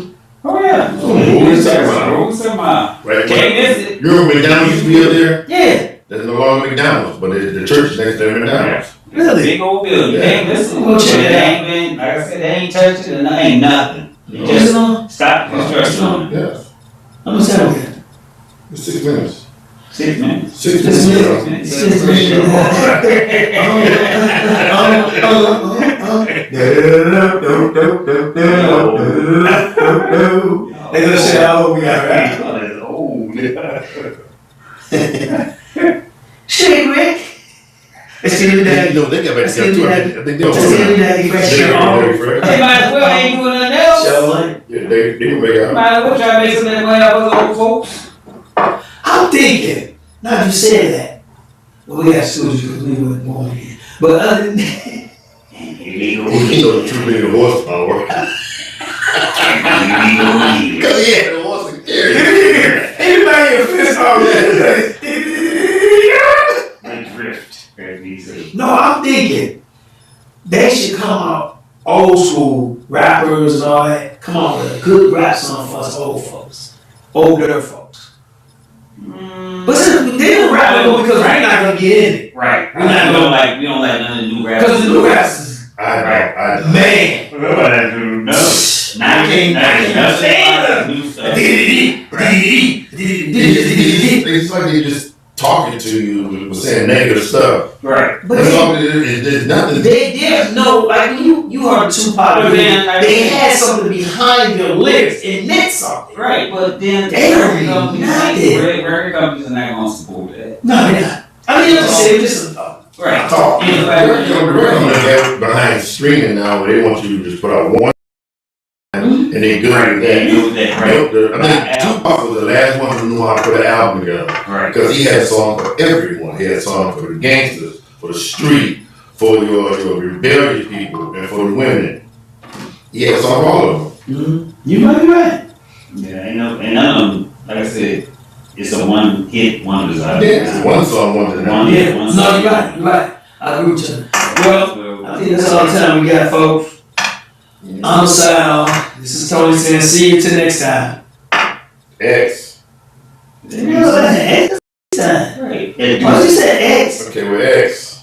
Speaker 2: Oh, yeah.
Speaker 3: Who is that about?
Speaker 2: Who is that about?
Speaker 3: Right.
Speaker 2: Can't miss it.
Speaker 3: You remember McDonald's used to be up there?
Speaker 1: Yeah,
Speaker 3: There's no longer McDonald's, but the church is next to McDonald's.
Speaker 1: really.
Speaker 2: Big old building. You can't miss it.
Speaker 1: Go check it
Speaker 2: They
Speaker 1: out.
Speaker 2: ain't been, like I said, they ain't touched it and ain't nothing. They
Speaker 3: No.
Speaker 2: just
Speaker 1: I'm
Speaker 2: stop construction on it.
Speaker 3: Yeah.
Speaker 1: gonna tell you.
Speaker 3: It's 6 minutes.
Speaker 2: 6 minutes.
Speaker 3: 6
Speaker 1: This
Speaker 3: minutes.
Speaker 1: They gonna say how old we are, right?
Speaker 2: Oh, that's old.
Speaker 1: Shit, Rick. Let's see the daddy.
Speaker 3: No, they got back
Speaker 1: Let's
Speaker 3: together
Speaker 1: see
Speaker 3: too.
Speaker 1: the
Speaker 3: I
Speaker 1: daddy.
Speaker 3: think they
Speaker 1: Let's see the daddy fresh.
Speaker 3: Very fresh.
Speaker 2: They might as well ain't doing nothing else. else?
Speaker 3: Yeah, they can make out.
Speaker 2: Man, what y'all make some that way up with old folks?
Speaker 1: I'm thinking, now you said that. Well, we got schools because we weren't born here. But other than that,
Speaker 2: Illegal.
Speaker 3: You know, 2 million horsepower. Because he had the horse to carry.
Speaker 1: anybody in fist off that?
Speaker 2: The drift, as we say.
Speaker 1: No, I'm thinking they should come out old school rappers and all that. Come on with a good rap song for us old folks, older folks. But since they don't rap no more because we're not gonna get in it.
Speaker 2: Right.
Speaker 1: We're not
Speaker 2: We
Speaker 1: gonna
Speaker 2: don't like none of the new rappers.
Speaker 1: because the new raps is
Speaker 3: I know.
Speaker 1: man.
Speaker 2: No. Now you can't new stuff.
Speaker 3: It's like they just talking to you, with saying negative stuff.
Speaker 2: Right.
Speaker 1: But
Speaker 3: That's all it is. There's nothing.
Speaker 1: there's no like when you heard Tupac.
Speaker 2: But then,
Speaker 1: They had something behind their lyrics. It meant something.
Speaker 2: Right, but then
Speaker 1: They don't
Speaker 2: record companies,
Speaker 1: nothing.
Speaker 2: record companies are not going to support that.
Speaker 1: No, they're not. I mean, I'm just saying, just
Speaker 2: Right.
Speaker 1: talk.
Speaker 2: Yeah,
Speaker 3: The record have behind streaming now where they want you to just put out one and they good
Speaker 2: Right,
Speaker 3: with
Speaker 2: they
Speaker 3: that.
Speaker 2: do that, right.
Speaker 3: I think Tupac was the last one who knew how to put an album together.
Speaker 2: Right.
Speaker 3: Because he had songs for everyone. He had songs for the gangsters, for the street, for your rebellious people, and for the women. He had songs for all of them.
Speaker 1: Mm-hmm. You might be right.
Speaker 2: Yeah, ain't none of them, like I said, it's a one hit, one desire.
Speaker 3: Yeah, one song, one to the
Speaker 2: One
Speaker 3: next.
Speaker 2: hit,
Speaker 1: Yeah,
Speaker 2: one
Speaker 1: no,
Speaker 2: song.
Speaker 1: you're right. You're right. I agree with you. Well, I think that's all the time we got, folks. I'm Sal. This is Tony saying, see you till next time.
Speaker 3: X.
Speaker 1: You know that X time.
Speaker 2: Right.
Speaker 1: Why you said X?
Speaker 3: Okay, with X.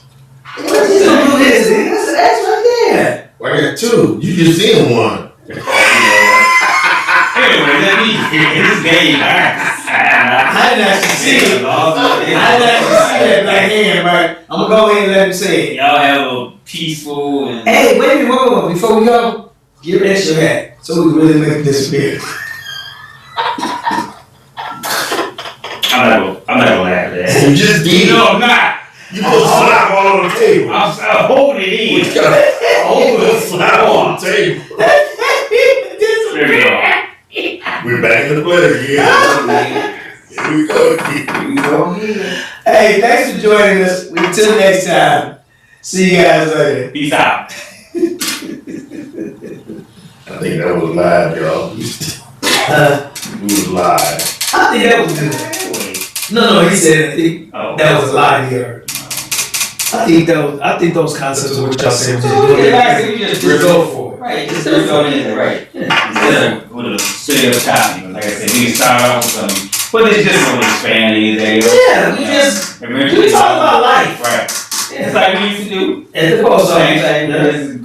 Speaker 1: What you gonna do this? That's an X right there.
Speaker 3: Well, I got 2. You just seen one.
Speaker 2: Anyway, let me this game.
Speaker 1: I didn't actually see it. I didn't actually see that black hand, but I'm gonna go ahead and let him say it.
Speaker 2: Y'all have a peaceful and
Speaker 1: Hey, wait a minute, wait. Before we go, give that your hat so we can really make it disappear.
Speaker 2: I'm not gonna laugh at that.
Speaker 3: You just did.
Speaker 2: No, I'm not.
Speaker 3: You put slap all on the table.
Speaker 2: I'm holding it in.
Speaker 3: Hold slap on the table.
Speaker 2: There we go.
Speaker 3: We're back in the play again. Here we go again.
Speaker 1: Hey, thanks for joining us. Until next time. See you guys later.
Speaker 2: Peace out.
Speaker 3: I think that was live, y'all. It was live.
Speaker 1: I think that was good. No, he said that was a lie here. I think those concepts of what y'all said. Just go for it.
Speaker 2: Right, just go in, right. Instead of with a stereotype, like I said, we can start off with something, but it's just gonna expand anything.
Speaker 1: Yeah, we talk about life.
Speaker 2: Right. It's like we used to do.
Speaker 1: At the post office.